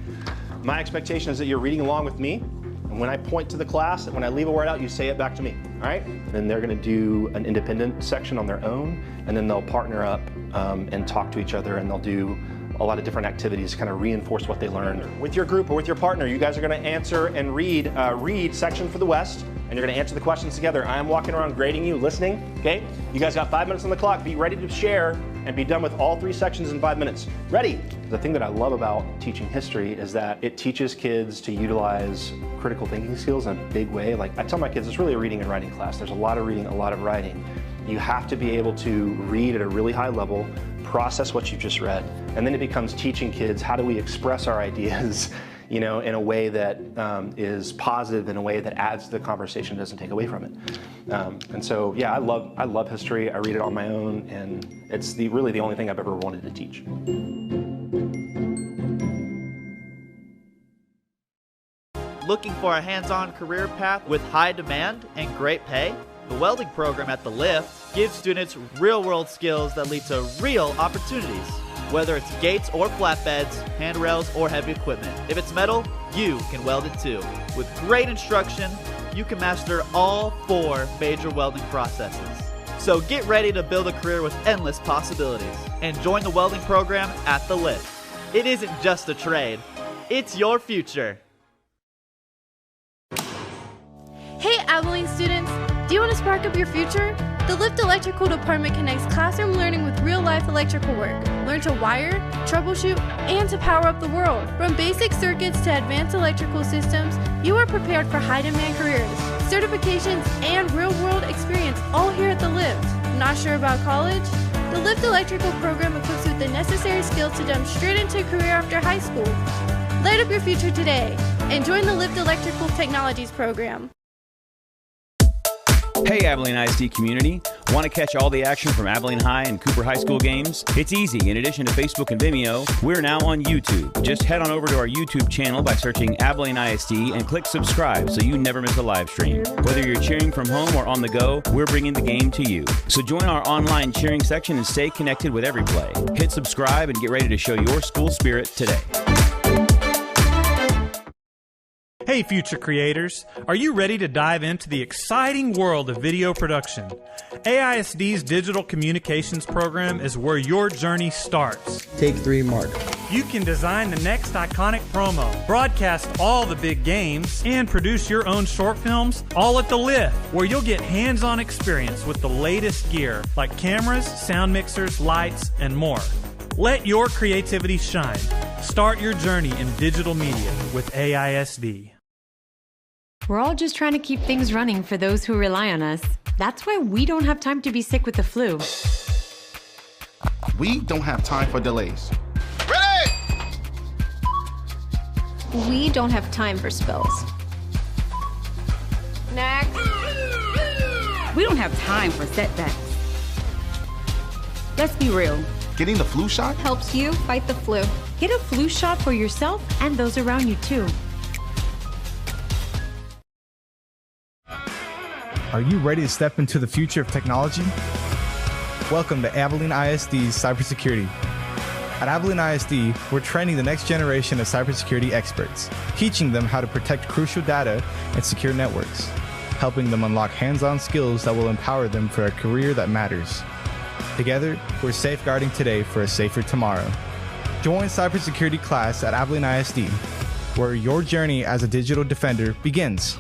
my expectation is that you're reading along with me. And when I point to the class, when I leave a word out, you say it back to me, all right? Then they're gonna do an independent section on their own, and then they'll partner up and talk to each other, and they'll do a lot of different activities to kind of reinforce what they learned. With your group or with your partner, you guys are going to answer and read section for the West, and you're going to answer the questions together. I am walking around grading you, listening, okay? You guys got 5 minutes on the clock. Be ready to share and be done with all 3 sections in 5 minutes. Ready? The thing that I love about teaching history is that it teaches kids to utilize critical thinking skills in a big way. Like I tell my kids, it's really a reading and writing class. There's a lot of reading, a lot of writing. You have to be able to read at a really high level, process what you've just read, and then it becomes teaching kids how do we express our ideas, you know, in a way that is positive, in a way that adds to the conversation, doesn't take away from it. And so, yeah, I love history. I read it on my own, and it's really the only thing I've ever wanted to teach. Looking for a hands-on career path with high demand and great pay? The welding program at the Lift gives students real-world skills that lead to real opportunities. Whether it's gates or flatbeds, handrails or heavy equipment, if it's metal, you can weld it too. With great instruction, you can master all 4 major welding processes. So get ready to build a career with endless possibilities and join the welding program at the Lift. It isn't just a trade, it's your future. Hey Abilene students, do you want to spark up your future? The Lift Electrical Department connects classroom learning with real-life electrical work. Learn to wire, troubleshoot, and to power up the world. From basic circuits to advanced electrical systems, you are prepared for high-demand careers, certifications, and real-world experience all here at the Lift. Not sure about college? The Lift Electrical program equips you with the necessary skills to jump straight into a career after high school. Light up your future today and join the Lift Electrical Technologies program. Hey Abilene ISD community, want to catch all the action from Abilene High and Cooper High School games? It's easy. In addition to Facebook and Vimeo, we're now on YouTube. Just head on over to our YouTube channel by searching Abilene ISD and click subscribe so you never miss a live stream. Whether you're cheering from home or on the go, we're bringing the game to you. So join our online cheering section and stay connected with every play. Hit subscribe and get ready to show your school spirit today. Hey future creators, are you ready to dive into the exciting world of video production? AISD's Digital Communications program is where your journey starts. Take 3, Mark. You can design the next iconic promo, broadcast all the big games, and produce your own short films all at the Lift, where you'll get hands-on experience with the latest gear like cameras, sound mixers, lights, and more. Let your creativity shine. Start your journey in digital media with AISD. We're all just trying to keep things running for those who rely on us. That's why we don't have time to be sick with the flu. We don't have time for delays. We don't have time for spills. Next. We don't have time for setbacks. Let's be real. Getting the flu shot helps you fight the flu. Get a flu shot for yourself and those around you too. Are you ready to step into the future of technology? Welcome to Abilene ISD's Cybersecurity. At Abilene ISD, we're training the next generation of cybersecurity experts, teaching them how to protect crucial data and secure networks, helping them unlock hands-on skills that will empower them for a career that matters. Together, we're safeguarding today for a safer tomorrow. Join cybersecurity class at Abilene ISD, where your journey as a digital defender begins.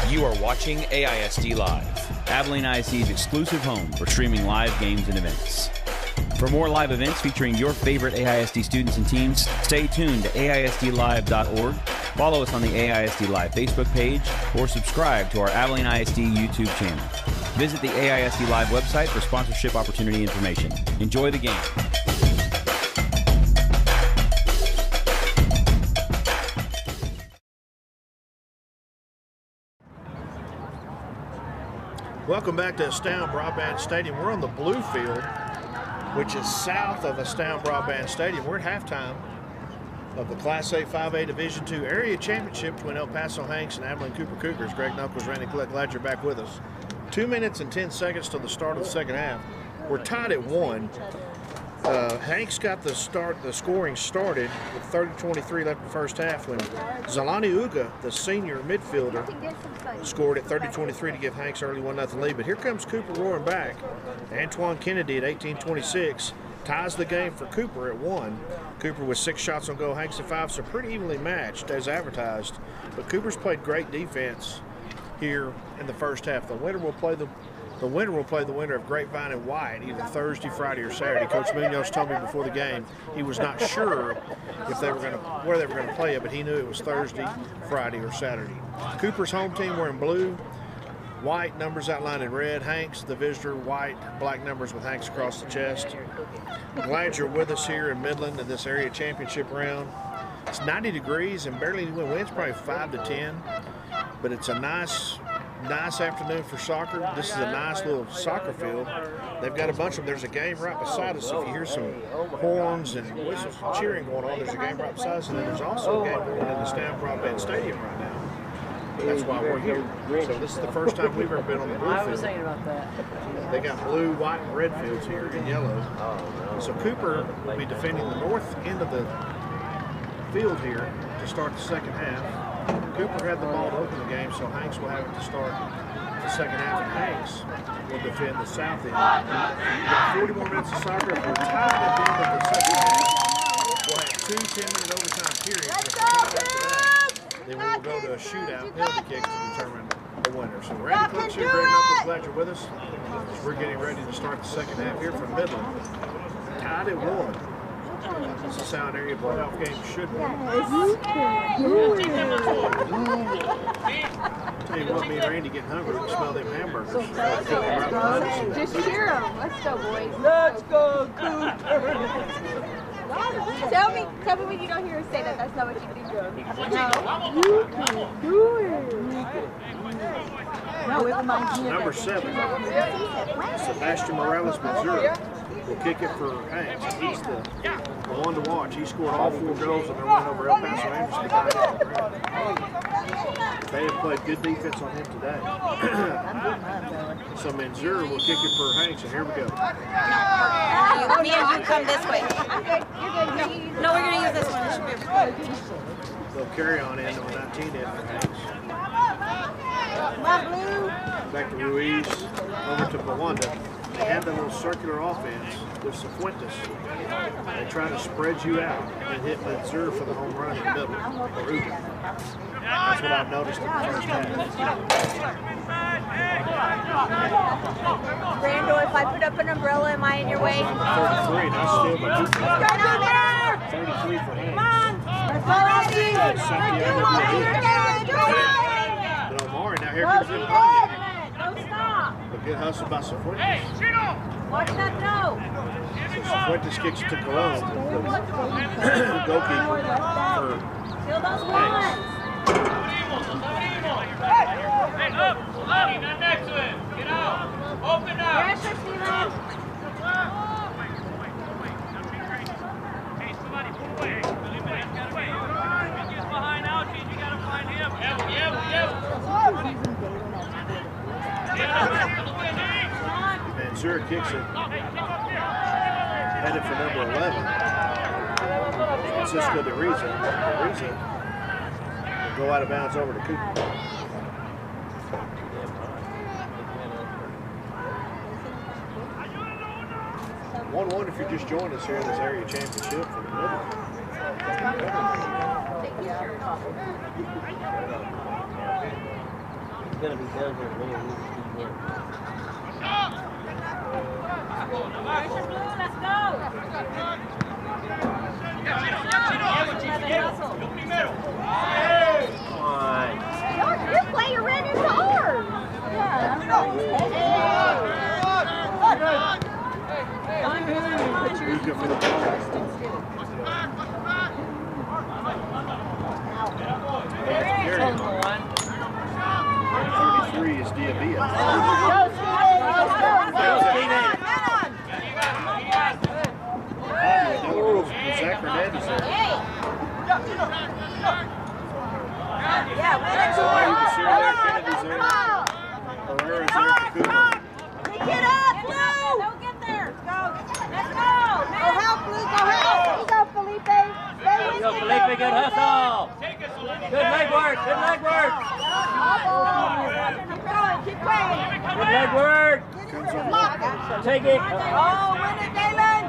You are watching AISD Live, Abilene ISD's exclusive home for streaming live games and events. For more live events featuring your favorite AISD students and teams, stay tuned to AISDlive.org, follow us on the AISD Live Facebook page, or subscribe to our Abilene ISD YouTube channel. Visit the AISD Live website for sponsorship opportunity information. Enjoy the game. Welcome back to Astound Broadband Stadium. We're on the blue field, which is south of Astound Broadband Stadium. We're at halftime of the Class A 5A Division II Area Championship between El Paso Hanks and Abilene Cooper Cougars. Greg Knuckles, Randy Collette, glad you're back with us. 2 minutes and 10 seconds till the start of the second half. We're tied at 1. Hanks got the scoring started with 30-23 left in the first half when Zalani Uga, the senior midfielder, scored at 30-23 to give Hanks early 1-0 lead. But here comes Cooper roaring back. Antoine Kennedy at 18-26 ties the game for Cooper at 1. Cooper with 6 shots on goal, Hanks at 5, so pretty evenly matched as advertised. But Cooper's played great defense here in the first half. The winner will play the winner of Grapevine and White either Thursday, Friday, or Saturday. Coach Munoz told me before the game he was not sure if where they were going to play it, but he knew it was Thursday, Friday, or Saturday. Cooper's home team wearing blue, white numbers outlined in red. Hanks, the visitor, white, black numbers with Hanks across the chest. I'm glad you're with us here in Midland in this area championship round. It's 90 degrees and barely any wind. Wind's probably 5 to 10, but it's a nice afternoon for soccer. This is a nice little soccer field. They've got a bunch of them. There's a game right beside us. If you hear some horns and whistles and cheering going on, there's a game right beside us, and then there's also a game going on in the Astound Broadband Stadium right now. That's why we're here. So this is the first time we've ever been on the blue field. I was thinking about that. They got blue, white, and red fields here in yellow. So Cooper will be defending the north end of the field here to start the second half. Cooper had the ball to open the game, so Hanks will have it to start the second half, and Hanks will defend the south end. We've got 40 more minutes of soccer. If we're tied at the end of the second half, we'll have 2 10-minute overtime periods. If we're tied after that, then we will go to a shootout penalty kick to determine the winner. So Randy Clutch here, Greg Knuckles, glad you're with us. We're getting ready to start the second half here from Midland. Tied at 1. This is how an area playoff game should be. Tell you what, me and Randy getting hungry. We can smell them hamburgers. Just cheer them. Let's go, boys. Let's go, Cougars. Tell me when you don't hear us say that. That's not what you think of. No. You can do it. No, it reminds me of Number 7, Sebastian Morales, Missouri, will kick it for Hanks. He's the one to watch. He scored all 4 goals in their win over El Paso Anderson. They have played good defense on him today. So Manzur will kick it for Hank, so here we go. Me and you come this way. No, we're going to use this one. This should be They'll carry on in on 19 in for Hanks. Back to Ruiz, over to Bewanda. They have that little circular offense with Cifuentes. They try to spread you out and hit Manzur for the home run in the middle. That's what I've noticed in the first half. Randall, if I put up an umbrella, am I in your way? 33, and I still but 33 for him. But Omari, now here comes him. A good hustle by Cifuentes. Watch that no. So Cifuentes kicks it to Colon. Goalkeeper for Kill those ones. Hey, up! Not next to him! Get out! Open up! Pressure, Steven! Hey, somebody pull away! He's behind Algie, you gotta find him! Yep! Manzur kicks it. Headed for number 11. Francisco de Riza. Go out of bounds over to Cooper. 1-1 if you're just joining us here in this area championship for the Midland. It's going to be done here. Let's go! You play your red into ours. Three is Diabia. Zach Burnett is there. Yeah, Kennedy's there. Herrera's there for Cooper. Pick it up, Blue! Don't get there. Go. Let's go. Go help, Blue. Go help. You go, Felipe. Stay with Go, Felipe. Good hustle. Good leg work. Good leg work. Keep going. Keep playing. Good leg work. Take it. Oh, win it, Galen.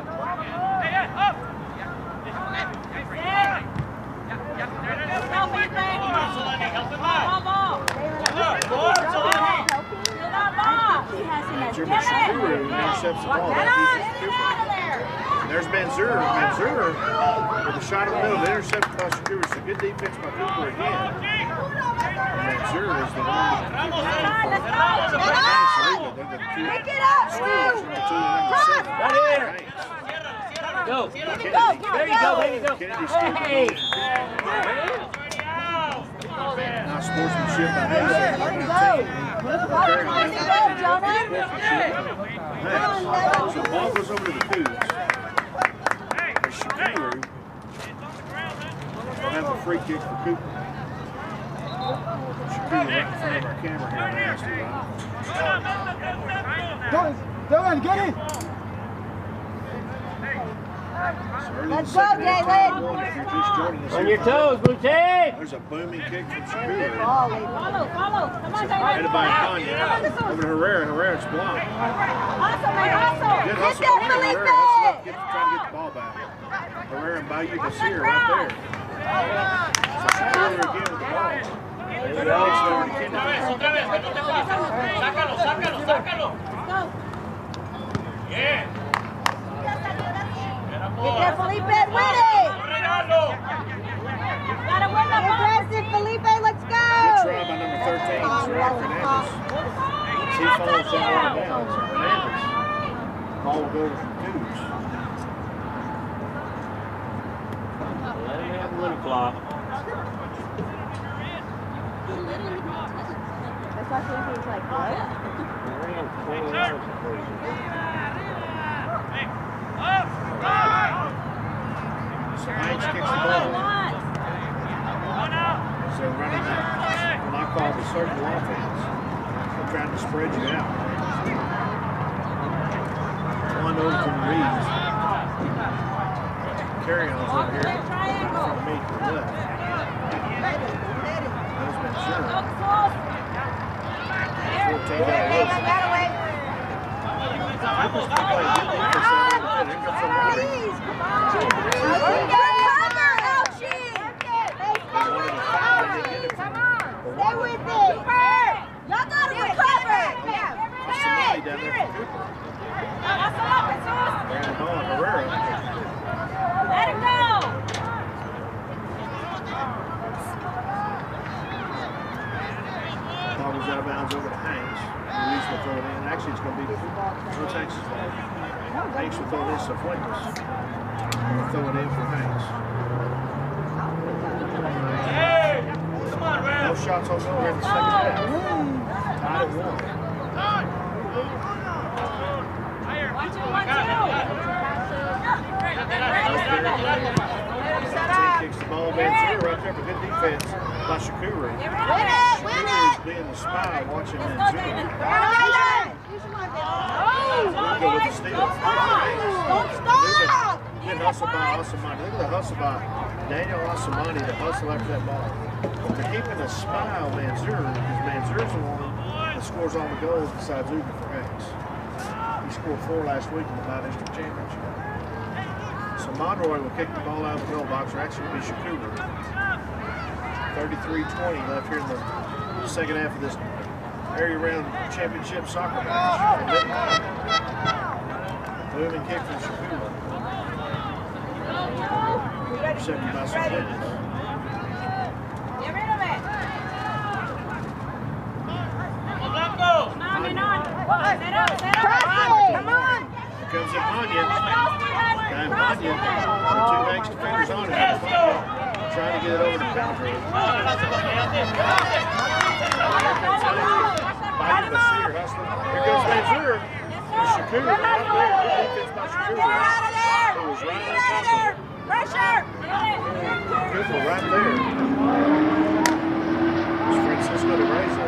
Intercepts the ball. There's Manzur. Manzur with a shot in the middle. Intercepted by Cooper. So good defense by Cooper again. Manzur is the one Pick it up, Stu. Right here. Go. There you go, baby. Go. Hey. Now sportsmanship by Hayes. So the ball goes over to the Cougs. Shakuru will have a free kick for Cooper. Shakuru right in front of our camera here on Nasty Dylan, get it! Let's go, Galen! On your toes, Blue Team! There's a booming kick from Shakuru. Follow. Come on, Galen. Headed by Kanye. Over to Herrera. Herrera's blocked. Hustle, man, hustle. Good Get hustle. that, Felipe. Herrera hustle up, trying to get the ball back. Herrera and Bayou Basir right there. So Shakuru again with the ball. Sácalo. Yeah. Get that, Felipe. Win it. Gotta win the ball. Aggressive, Felipe. Let's go. Good try by number 13, Gerard Fernandez. He falls down out of bounds. Fernandez. Ball will go over to Cougs. Let him have a little clock. That's why Felipe's like, what? So Hines kicks the ball. So running that block called the circle offense. They're trying to spread you out. One Overton Reeves. Carry-ons over here. From me to the left. That's been sure. 14 out of Wilson. Cooper's been playing good defense out there. Here comes some Murray. Stay with it. Y'all got to recover. Somebody down there for Cooper. Brandon Hall and Herrera. Let him go. Ball was out of bounds over to Hanks. Luis will throw it in. Actually, it's going to be what's Hanks' ball. Hanks will throw it in Cifuentes. We'll throw it in for Hanks. No shots on goal here in the second half. Tied at 1. Kicks the ball, Mansour right there for good defense by Shakuru. Shakuru is being the spy watching Mansour. Go with the steal. Don't stop! Good hustle by Asamani. Look at the hustle by Daniel Asamani to hustle after that ball. They're keeping a spy on Mansour because Mansour's the one that scores all the goals besides Uber for Hanks. He scored 4 last week in the bi-district championship. So Monroy will kick the ball out of the goal box, or actually it'll be Shakuru. 33-20 left here in the second half of this area round championship soccer match. Moving kick from Shakuru. Intercepted by Cifuentes. Get rid of it. Come on, get on. Set up. Come on. Here comes Impania. Impania. The 2 Hanks defenders on it. Trying to get it over to Boundary. Here goes Mansour. Shakuru right there. Good defense by Shakuru. It was right on top of it. Pressure. Cooper right there. It's Francisco de Reza.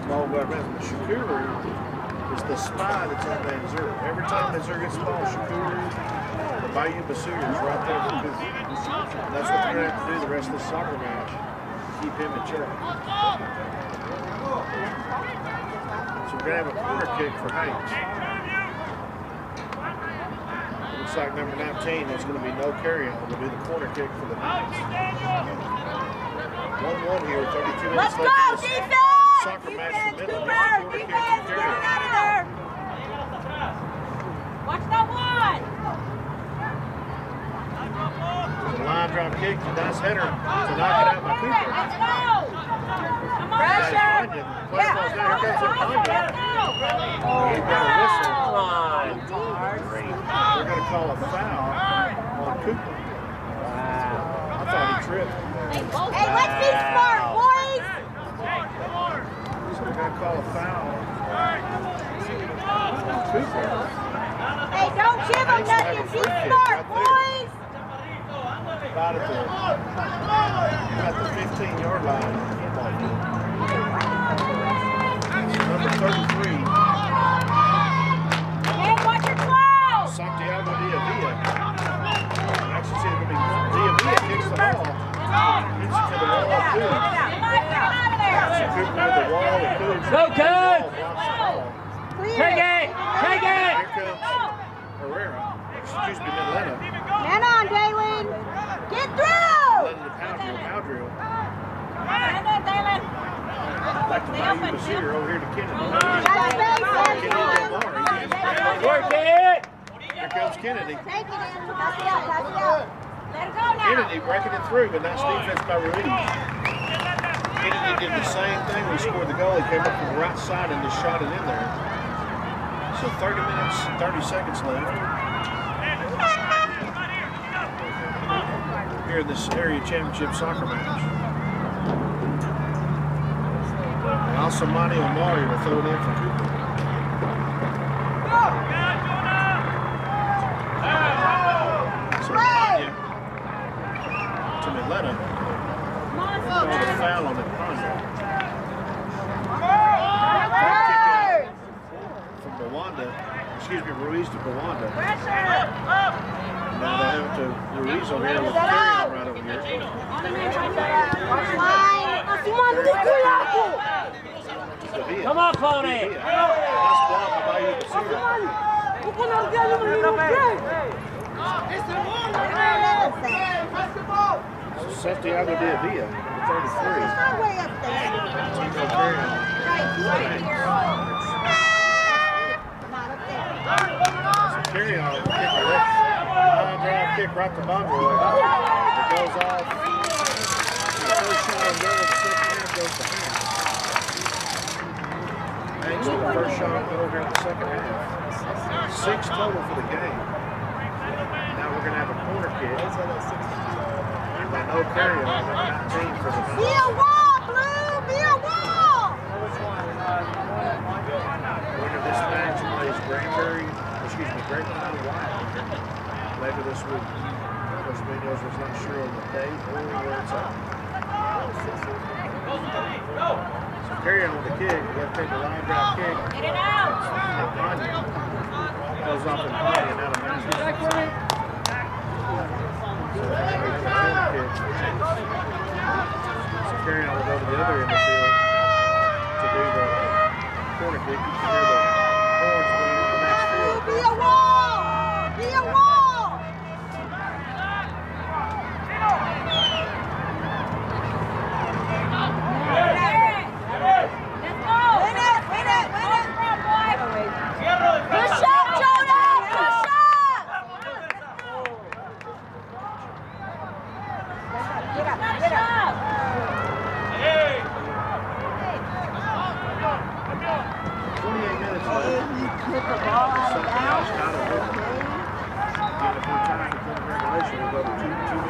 Ball right around. But Shakuru is the spy that's on Mansour. Every time Mansour gets the ball, Shakuru, the Bayou Basir is right there for Cooper. And that's what they're going to have to do the rest of this soccer match. Keep him in check. So we're going to have a corner kick for Hanks. Looks like number 19, that's going to be no carry-on. Will be the corner kick for the Knights. 1-1 here, 32 minutes left in this soccer match for Midland. Corner kick for carry-on. Watch that one. The line drop kick, nice header to knock it out by Cooper. Let's go. Come on. Pressure. Play falls down, here comes Impania. He's got a whistle. They're going to call a foul on Cooper. Wow. I thought he tripped. Hey, let's be smart, boys. So they're going to call a foul on Cooper. Hey, don't give them nothing. Be smart, boys. About at the 15-yard line. Number 33. Hey, watch your clothes. Santiago Diavilla. Actually, see, it'll be Diavilla kicks the ball. Hits it to the wall of Cooper. Cooper with the wall of Cooper. Go, Coach! Take it! Take it! Here comes Herrera. Excuse me, Midland. Man on, Dalen. Get through! Midland to Powdrill. And then, Dalen. Back to Bayou Basir over here to Kennedy. Work it! Here comes Kennedy. Take it in. Pass it out. Let it go now. Kennedy breaking it through, but nice defense by Ruiz. Kennedy did the same thing when he scored the goal. He came up from the right side and just shot it in there. So 30 minutes and 30 seconds left. Here in this area championship soccer match. Asamani Omari will throw it in for Cooper. So Impania to Midland. Called a foul on Impania. Kawanda. Now they have it to Ruiz over here with carrying right over here. Come on, Cloney. Nice block by you. Santiago de Avila, 33. Carry on, kick right to Bonroy. It goes off. The first shot and goal of the second half goes to Hanks. Hanks with the first shot and goal here in the second half. 6 total for the game. Now we're going to have a corner kick. But no carry on, 19 for the match. Be a wall, Blue! Be a wall! Winner this match plays Grapevine Wild later this week. Los Munoz was not sure on the date or where it's at. So carry on with the kick. You got to take the line drive kick. Get it out! Goes off in play and out of bounds. So carry on will go to the other end of the field to do the corner kick. You can hear the horns going into the next field. Be a wall! Be a wall! Let's go! Win it! Win it! Win it! Good shot, Jonah! Good shot! Get up! Get up! Hey! 28 minutes left. Something else kind of hit. Again, if we're time for the regulation, we'll go to 2 10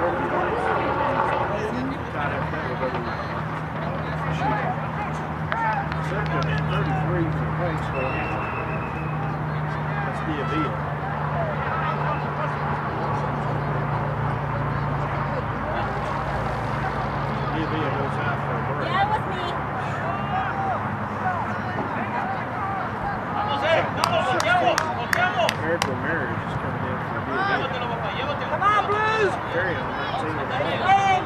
overtime. Tied up there, we'll go to shooting. Second and 33 for Hanks for that's Diavilla. Diavilla goes out for a break. Yeah, with me. Eric Ramirez is coming in for Diavilla. Come on, Blues! Carry on 19 with the ball.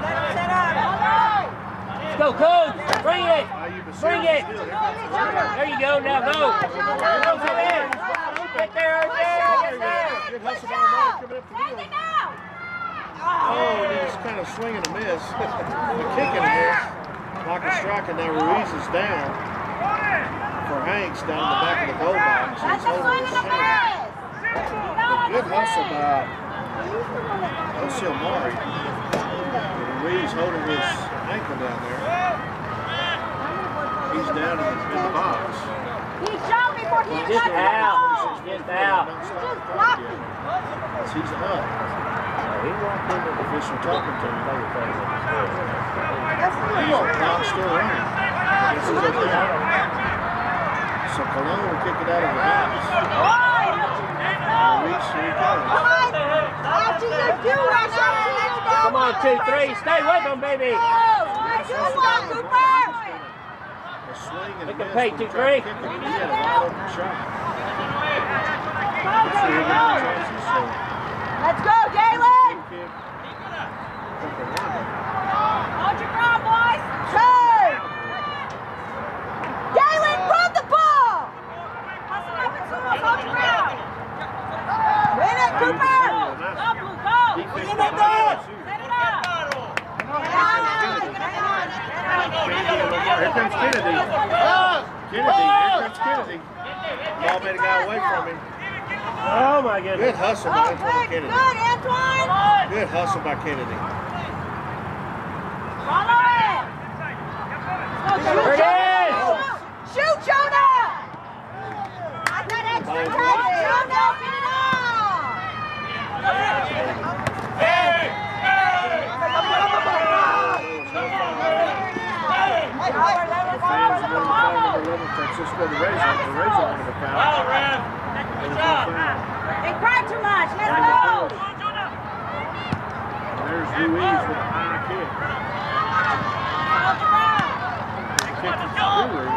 Let him set up. Let's go, Coach. Bring it. Bring it. There you go. Now go. Go, come in. Get there. Good hustle by Mark coming up the field. Oh, and he just kind of swinging a miss. The kick in there. Block and strike, and now Ruiz is down for Hanks down in the back of the goal box. He's holding his hand. Good hustle by Osil Mari. Ruiz holding his ankle down there. He's down in the box. He shot before he Get out. Get out. He's up. He walked in with the official talking to him. Clock's still running. This is okay. So Cologne will kick it out of the box. Ruiz, here he comes. Come on, 2-3. Stay with them, baby. Make him pay 2-3. He had a wide open shot. Let's go, Galen! Hold your ground, boys! Turn! Galen, run the ball! Hustle up and hold your ground! Win it, Cooper! Go, Blue, go! Win it, there! Set it up! Here comes Kennedy. Here comes Kennedy. Ball made a guy away from him. Oh my goodness. Good hustle by Antoine Kennedy. Good, Antoine! Good hustle by Kennedy. Follow it! There it is! Shoot, Jonah! I got extra time, Jonah! Get it Fans are going to foul number 11, Francisco the Razor. The Razor wanted a foul. Foul, Rev. Good job. They cry too much. Let's go! There's Ruiz with a high kick. Kick to Cougars.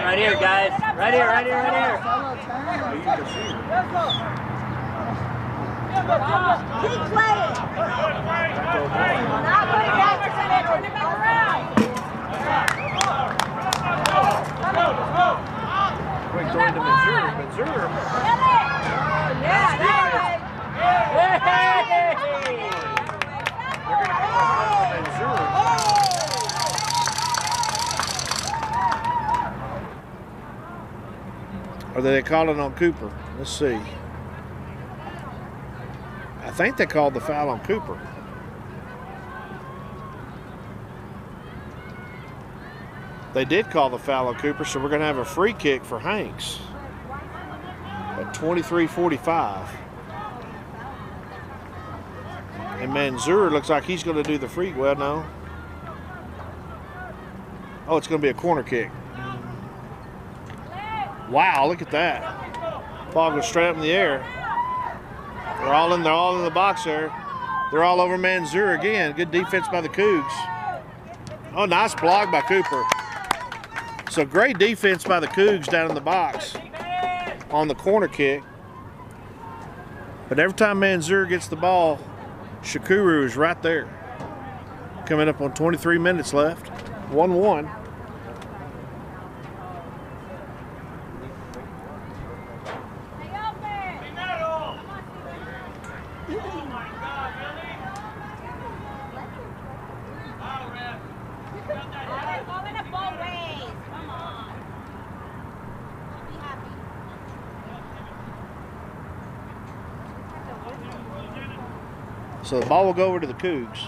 Right here, guys. Right here, right here, right here. Keep playing. Now put it back to center. Turn it back around. Quick throw into Missouri. Yeah, that way. They're going to call Missouri. Or they calling on Cooper? Let's see. I think they called the foul on Cooper. They did call the foul on Cooper, so we're going to have a free kick for Hanks at 23:45. And Manzur looks like he's going to do the free. Well, no. Oh, it's going to be a corner kick. Wow, look at that. Ball goes straight up in the air. They're all in the box there. They're all over Manzur again. Good defense by the Cougs. Oh, nice block by Cooper. So great defense by the Cougs down in the box on the corner kick. But every time Manzur gets the ball, Shakuru is right there. Coming up on 23 minutes left. 1-1. So the ball will go over to the Cougs.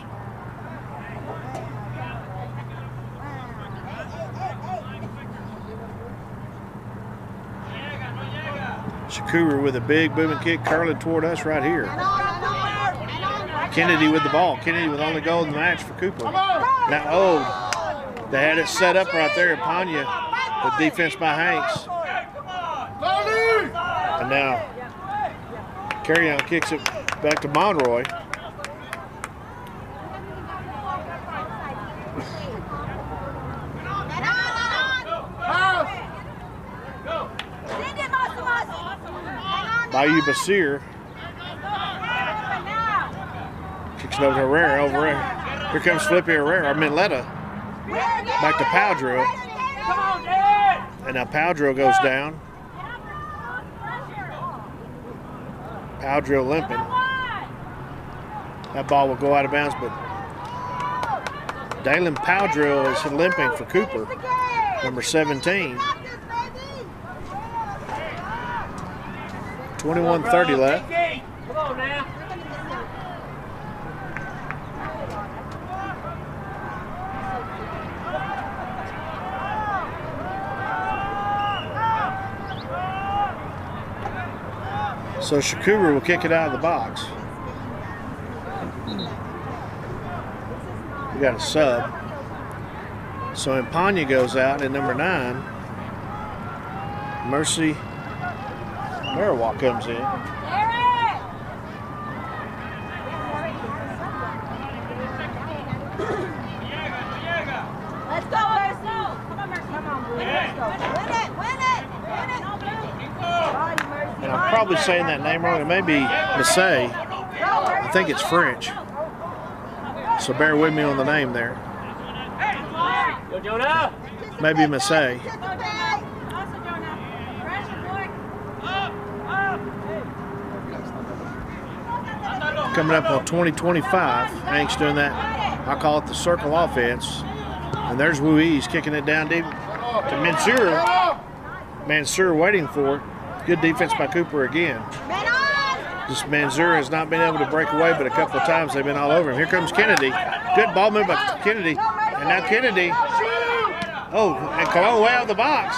Shakuru with a big booming kick curling toward us right here. Kennedy with the ball. Kennedy with only goal in the match for Cooper. Now, oh, they had it set up right there. Panya, the defense by Hanks. And now, Carry-on kicks it back to Monroy. Bayou Basir kicks it over to Herrera. Here comes Felipe Herrera, or Minletta. Back to Powdrill. And now Powdrill goes down. Powdrill limping. That ball will go out of bounds, but Dalen Powdrill is limping for Cooper, number 17. 21:30 left. Come on now. So Shakuru will kick it out of the box. We got a sub. So Impania goes out at number 9. Mercy Marawak comes in. Let's go, Mercy. Come on, Mercy. Come on, Blue. Let's go. Win it, win it. Win it. And I'm probably saying that name wrong. It may be Massey. I think it's French. So bear with me on the name there. Maybe Massey. Coming up on 2025. Hank's doing that. I call it the circle offense. And there's Wui's kicking it down deep to Mansour. Mansour waiting for it. Good defense by Cooper again. This Mansour has not been able to break away, but a couple of times they've been all over him. Here comes Kennedy. Good ball move by Kennedy. And now Kennedy. Oh, and Cologne way out of the box.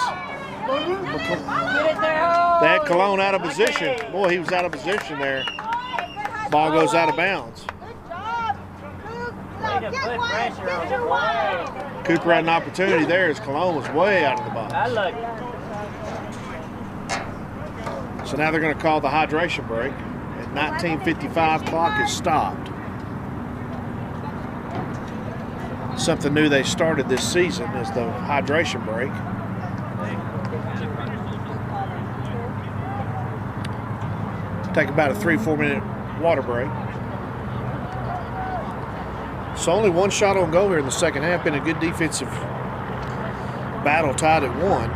They had Cologne out of position. Boy, he was out of position there. Ball goes out of bounds. to put pressure on him. Cooper had an opportunity there as Cologne was way out of the box. I look. So now they're going to call the hydration break. At 19:55, clock is stopped. Something new they started this season is the hydration break. Take about a 3-4 minute water break. So only one shot on goal here in the second half. Been a good defensive battle, tied at 1.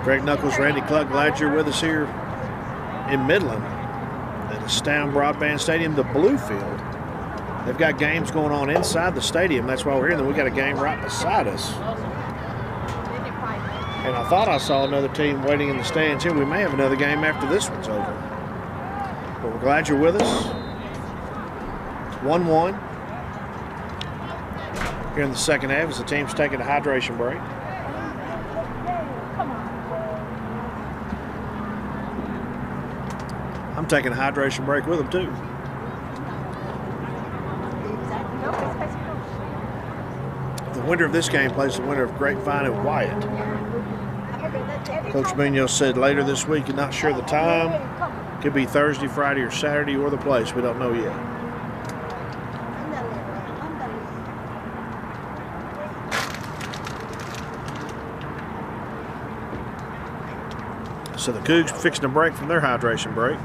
Greg Knuckles, Randy Cluck, glad you're with us here in Midland at Astound Broadband Stadium, the Blue Field. They've got games going on inside the stadium. That's why we're here. Then we got a game right beside us. And I thought I saw another team waiting in the stands here. We may have another game after this one's over. But we're glad you're with us. It's 1-1 here in the second half as the team's taking a hydration break. I'm taking a hydration break with them too. The winner of this game plays the winner of Grapevine and Wyatt. Coach Munoz said later this week, he's not sure the time. Could be Thursday, Friday, or Saturday, or the place. We don't know yet. So the Cougs fixing to break from their hydration break.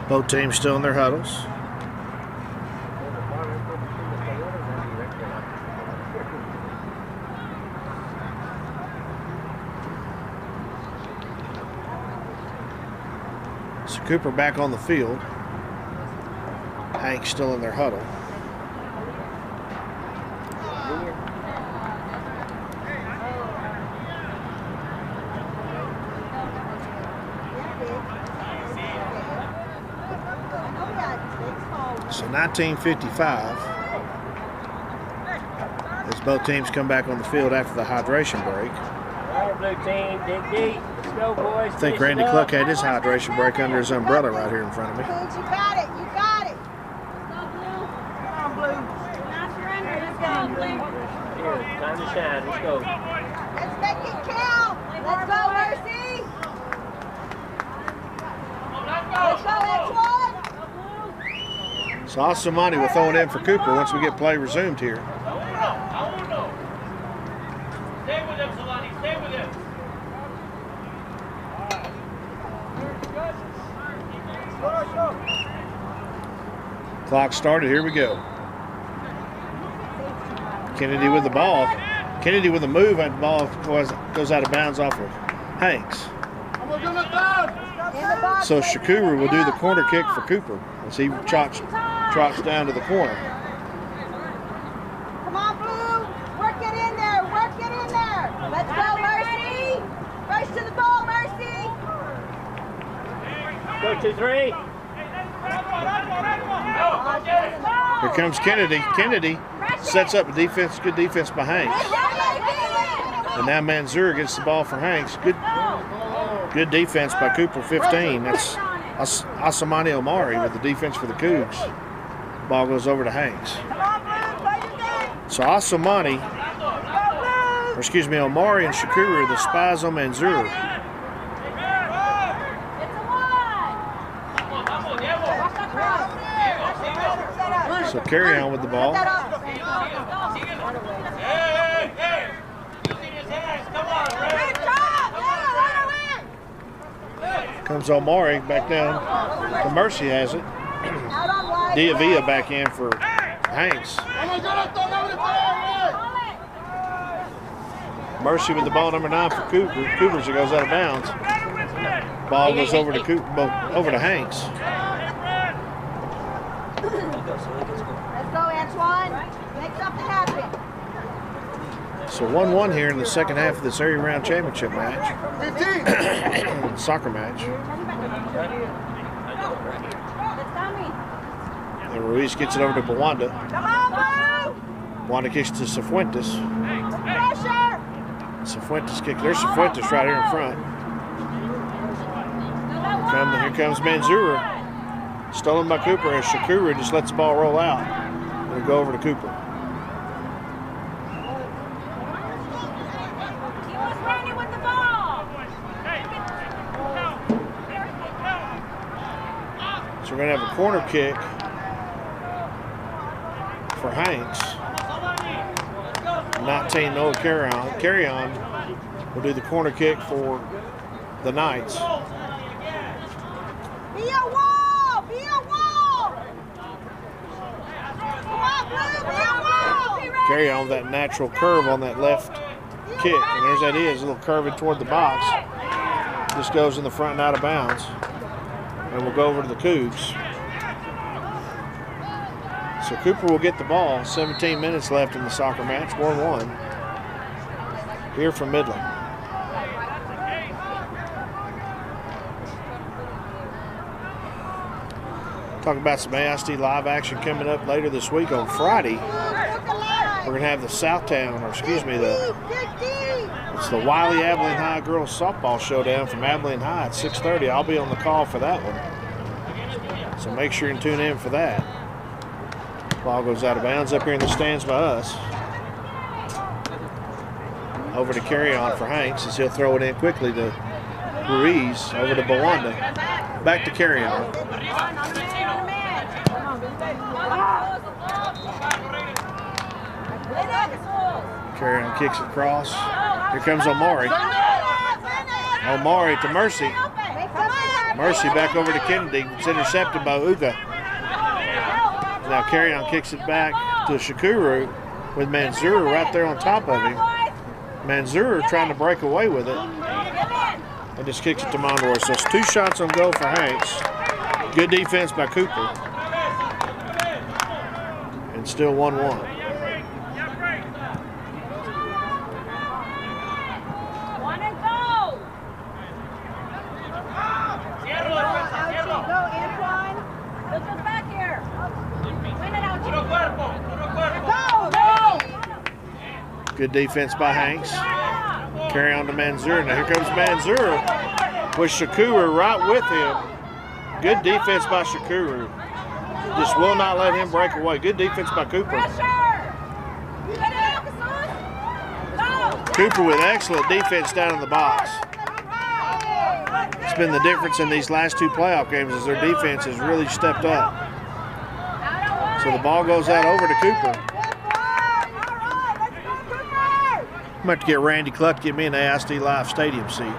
Both teams still in their huddles. So Cooper back on the field. Hank's still in their huddle. So 19:55 as both teams come back on the field after the hydration break. All right, blue team, dig deep. Let's go, boys. I think Randy Cluck had his hydration break under his umbrella right here in front of me. You got it. You got it. Let's go, Blue. Come on, Blue. Not surrender. Let's go, Blue. Here, time to shine. Let's go. Let's make it count. Let's go, Mercy. Let's go, Antoine. So Asumani will throw it in for Cooper once we get play resumed here. Stay with him, Solani. Stay with him. Clock started. Here we go. Kennedy with the ball. Kennedy with a move, and the ball goes out of bounds off of Hanks. So Shakura will do the corner kick for Cooper as he trots down to the corner. Come on, Blue. Work it in there. Work it in there. Let's go, Mercy. Race to the ball, Mercy. Go 2-3. Here comes Kennedy. Kennedy sets up a defense, good defense by Hanks. And now Manzur gets the ball for Hanks. Good defense by Cooper, 15. That's Asamani Omari with the defense for the Cougs. Ball goes over to Hanks. So Asamani, or excuse me, Omari and Shakura are the spies on Manzur. So carry on with the ball. Comes Omari back down. The Mercy has it. Diavia back in for Hanks. Mercy with the ball, number 9 for Cougars. It goes out of bounds. Ball goes over to Hanks. Let's go, Antoine. So 1-1 here in the second half of this area round championship match. Soccer match. And Ruiz gets it over to Bawanda. Bawanda kicks to Cifuentes. Cifuentes kick. There's Cifuentes right here in front. Here comes Manzura. Stolen by Cooper, and Shakura just lets the ball roll out. And it'll go over to Cooper. So we're going to have a corner kick for Hanks. 19 no carry on. Carry on will do the corner kick for the Knights. Be a wall! Be a wall! Come on, Blue! Be a wall! Carry on that natural curve on that left kick. And there's that is, a little curving toward the box. Just goes in the front and out of bounds. And we'll go over to the Cougs. So Cooper will get the ball. 17 minutes left in the soccer match. 1-1. Here from Midland. Talk about some AISD live action coming up later this week on Friday. We're going to have the Southtown, or excuse me, it's the Wiley Abilene High Girls Softball Showdown from Abilene High at 6:30. I'll be on the call for that one. So make sure you tune in for that. Ball goes out of bounds up here in the stands by us. Over to Carry On for Hanks as he'll throw it in quickly to Ruiz. Over to Bawanda. Back to Carry On. Carry On kicks it across. Here comes Omari. Omari to Mercy. Mercy back over to Kennedy. It's intercepted by Uga. Now Carry On kicks it back to Shakuru with Manzura right there on top of him. Manzura trying to break away with it. And just kicks it to Monroy. So it's 2 shots on goal for Hanks. Good defense by Cooper. And still 1-1. Good defense by Hanks. Carry on to Manzura. Now here comes Manzura with Shakuru right with him. Good defense by Shakuru. Just will not let him break away. Good defense by Cooper. Cooper with excellent defense down in the box. It's been the difference in these last 2 playoff games as their defense has really stepped up. So the ball goes out over to Cooper. I'm going to have to get Randy Cluck to get me an AISD Live stadium seat.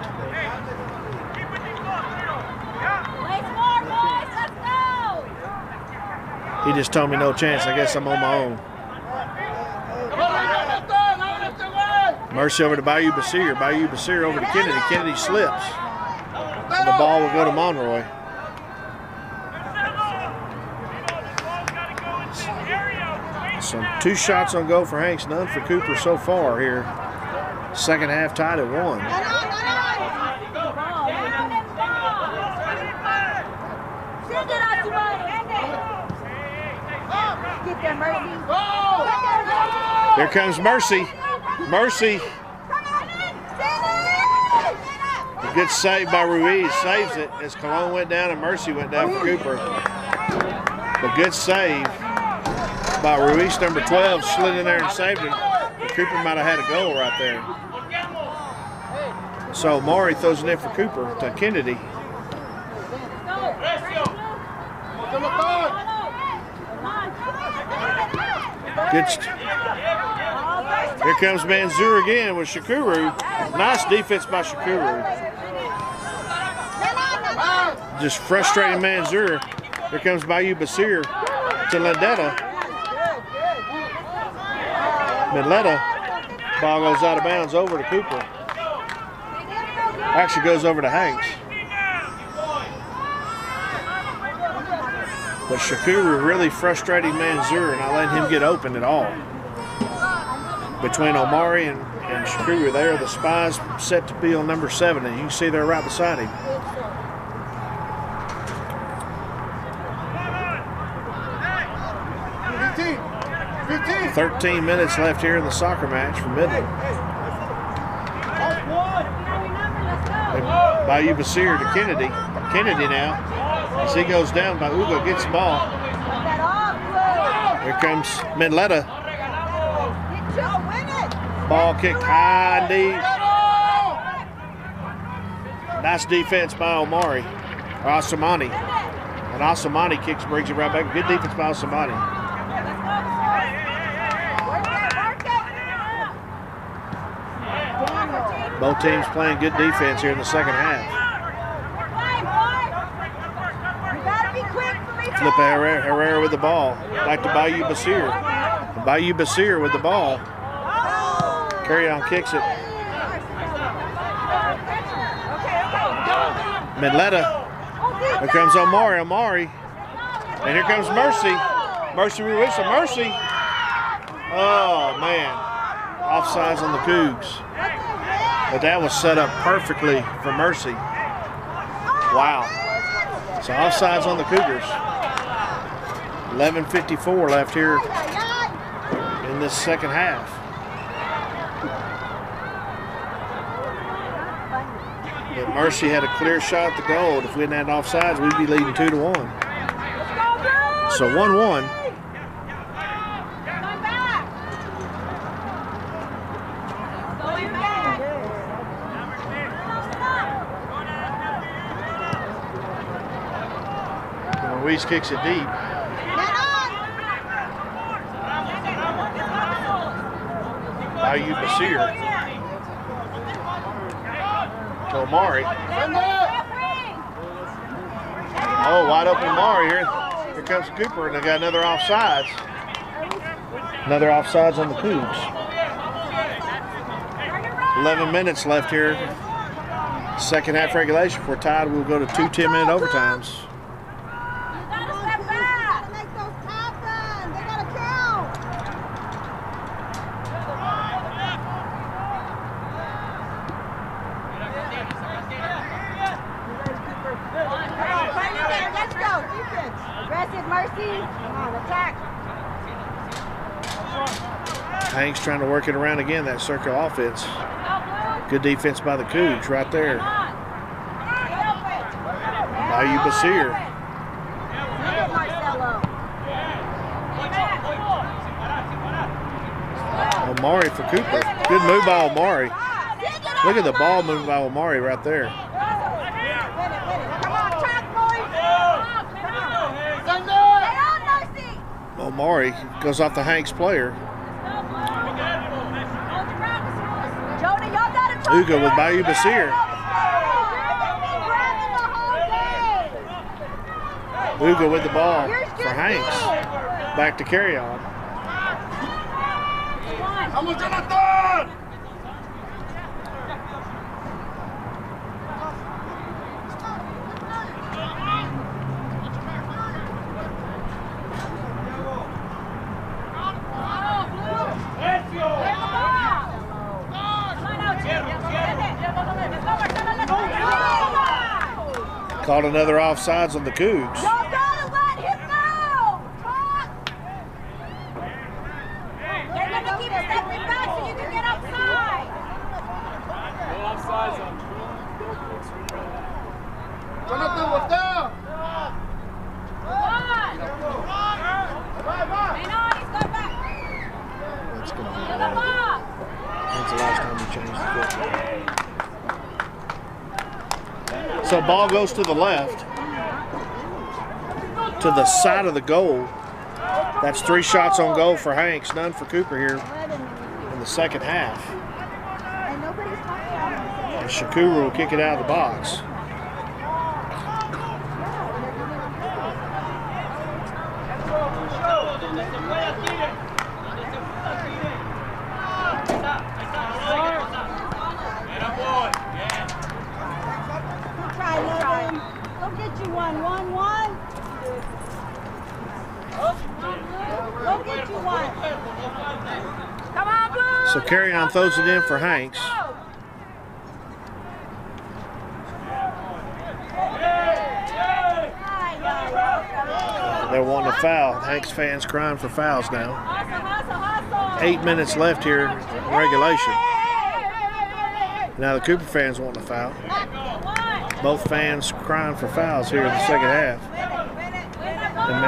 He just told me no chance. I guess I'm on my own. Mercy over to Bayou Basir. Bayou Basir over to Kennedy. Kennedy slips. And the ball will go to Monroy. So 2 shots on goal for Hanks, none for Cooper so far here. Second half tied at 1. Here comes Mercy. Mercy. A good save by Ruiz. Saves it as Cologne went down and Mercy went down for Cooper. A good save by Ruiz, number 12, slid in there and saved it. Cooper might have had a goal right there. So Maury throws it in for Cooper to Kennedy. Here comes Manzur again with Shakuru. Nice defense by Shakuru. Just frustrating Manzur. Here comes Bayou Basir to Landetta. Midletta. Ball goes out of bounds over to Cooper. Actually goes over to Hanks. But Shakuru really frustrating Manzur and not letting him get open at all. between Omari and Shakur. They are the spies set to be on number 7, and you can see they're right beside him. Hey, 13 minutes left here in the soccer match for Midland. Bayou Basir to Kennedy. Kennedy now, as he goes down, Bauga gets the ball. Here comes Midletta. Ball kicked high and deep. Nice defense by Omari, or Asamani. And Asamani kicks, brings it right back. Good defense by Asamani. Both teams playing good defense here in the second half. Flip Herrera with the ball. Back to Bayou Basir. Bayou Basir with the ball. Carry on kicks it. Midletta. Here comes Omari. And here comes Mercy. Mercy Ruiz. Mercy. Oh, man. Offsides on the Cougs. But that was set up perfectly for Mercy. Wow. So offsides on the Cougars. 11:54 left here in this second half. But Mercy had a clear shot at the goal. If we hadn't had offsides, we'd be leading 2-1. So 1-1. Ruiz kicks it deep. Bayou Basir. To Omari. Oh, wide open Omari here. Here comes Cooper, and they got another offsides. Another offsides on the Cougs. 11 minutes left here. Second half regulation. If we're tied, we'll go to 2 10-minute overtimes. Hanks trying to work it around again, that circle offense. Good defense by the Cougs right there. Bayou Basir. Omari for Cooper. Good move by Omari. Look at the ball moving by Omari right there. Omari goes off the Hanks player. Uga with Bayou Basir. Uga with the ball for Hanks. Back to carry on. Called another offsides on the Cougs. That's the last time we changed the football. So ball goes to the left, to the side of the goal. That's 3 shots on goal for Hanks, none for Cooper here in the second half. And Shakura will kick it out of the box. So So Carry On throws it in for Hanks. They're wanting a foul. Hanks fans crying for fouls now. 8 minutes left here in regulation. Now the Cooper fans want a foul. Both fans crying for fouls here in the second half. And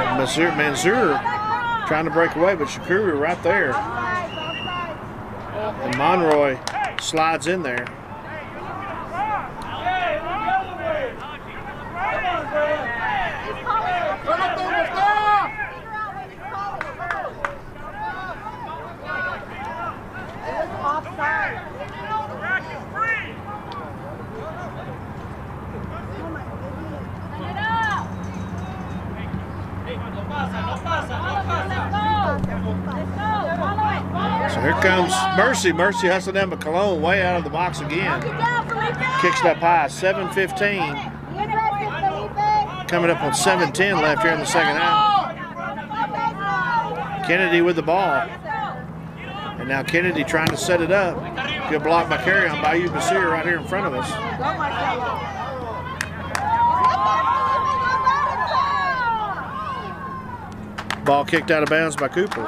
Mansour trying to break away, but Shakuru right there. And Monroy slides in there. So here comes Mercy. Mercy hustling down, but Cologne way out of the box again. Kicks it up high. 7:15. Coming up on 7:10 left here in the second half. Kennedy with the ball. And now Kennedy trying to set it up. Good block by Carry On by Basir right here in front of us. Ball kicked out of bounds by Cooper.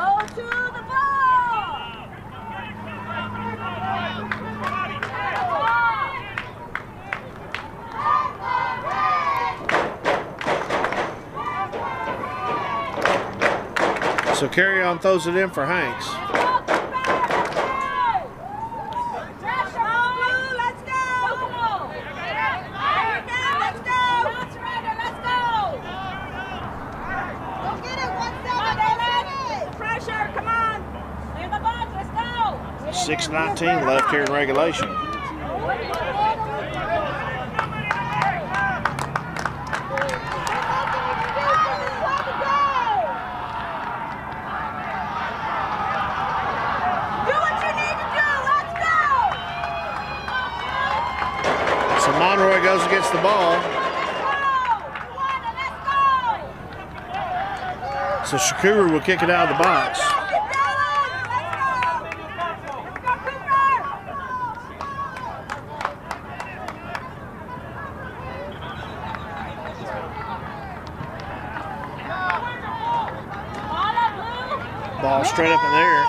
So Carry On throws it in for Hanks. Pressure, come on. Clear the box, let's go. 6:19 left here in regulation. Monroy goes against the ball. So Shakuru will kick it out of the box. Ball straight up in there.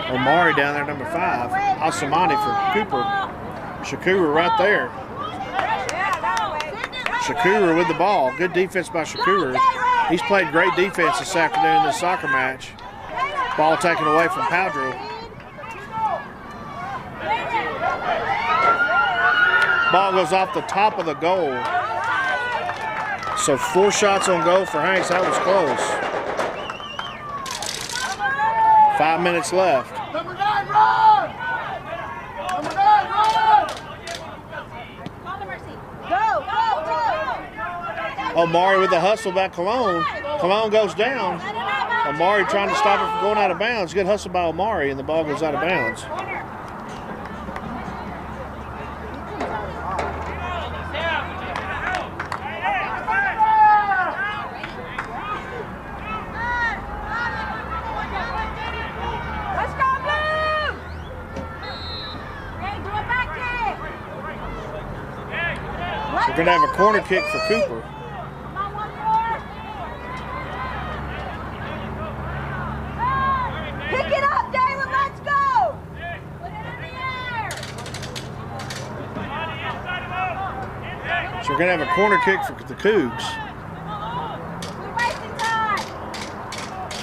Omari down there, number 5. Asamani for Cooper. Shakura right there. Shakura with the ball. Good defense by Shakura. He's played great defense this afternoon in this soccer match. Ball taken away from Powdrill. Ball goes off the top of the goal. So 4 shots on goal for Hanks. That was close. 5 minutes left. Number 9, run! Number 9, run! Omari with the hustle by Cologne. Cologne goes down. Omari trying to stop it from going out of bounds. Good hustle by Omari, and the ball goes out of bounds. We're going to have a corner kick for Cooper. Pick it up, David, let's go! Put it in the air! So we're going to have a corner kick for the Cougs.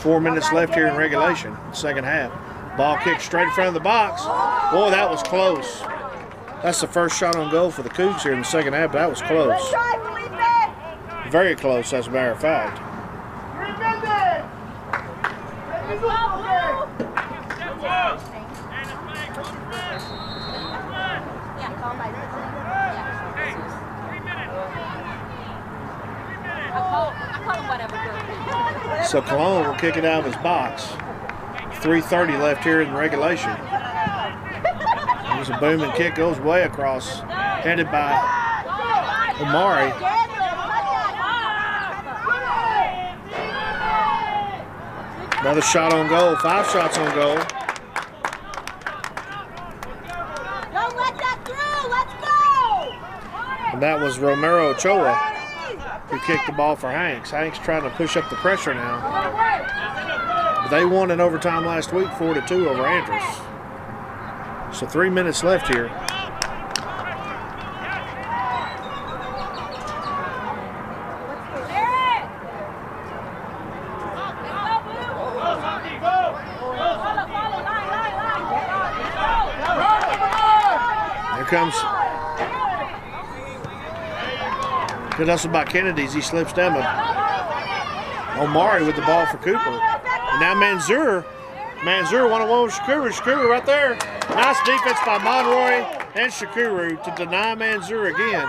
4 minutes left here in regulation, second half. Ball kicked straight in front of the box. Boy, that was close. That's the first shot on goal for the Cougs here in the second half, but that was close. Very close, as a matter of fact. So Cologne will kick it out of his box. 3:30 left here in regulation. There's a booming kick, goes way across, headed by Omari. Another shot on goal, 5 shots on goal. Don't let that through, let's go! And that was Romero Ochoa who kicked the ball for Hanks. Hanks trying to push up the pressure now. But they won in overtime last week, 4-2 over Andrews. So 3 minutes left here. Comes good hustle by Kennedy's. He slips down, but Omari with the ball for Cooper. And now Manzur, one-on-one with Shakuru. Shakuru right there. Nice defense by Monroy and Shakuru to deny Manzur again.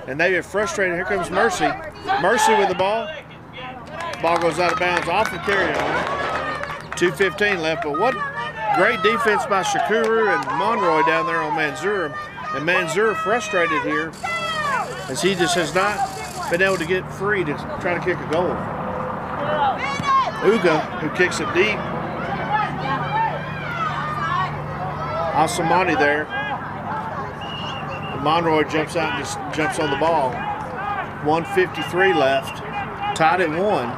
And they get frustrated. Here comes Mercy. Mercy with the ball. Ball goes out of bounds off the carry on. 2:15 left, but what great defense by Shakuru and Monroy down there on Manzur. And Manzur frustrated here as he just has not been able to get free to try to kick a goal. Uga, who kicks it deep. Asamani there. And Monroy jumps out and just jumps on the ball. 1:53 left. Tied at 1.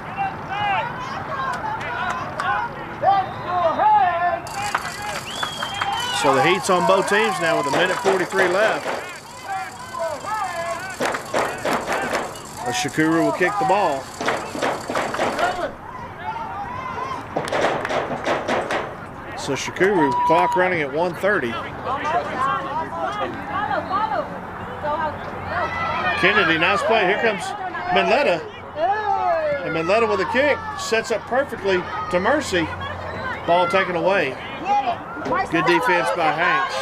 So the heat's on both teams now with 1:43 left. Shakuru will kick the ball. So Shakuru, clock running at 1:30. Kennedy, nice play. Here comes Midland. And Midland with a kick sets up perfectly to Mercy. Ball taken away. Good defense by Hanks.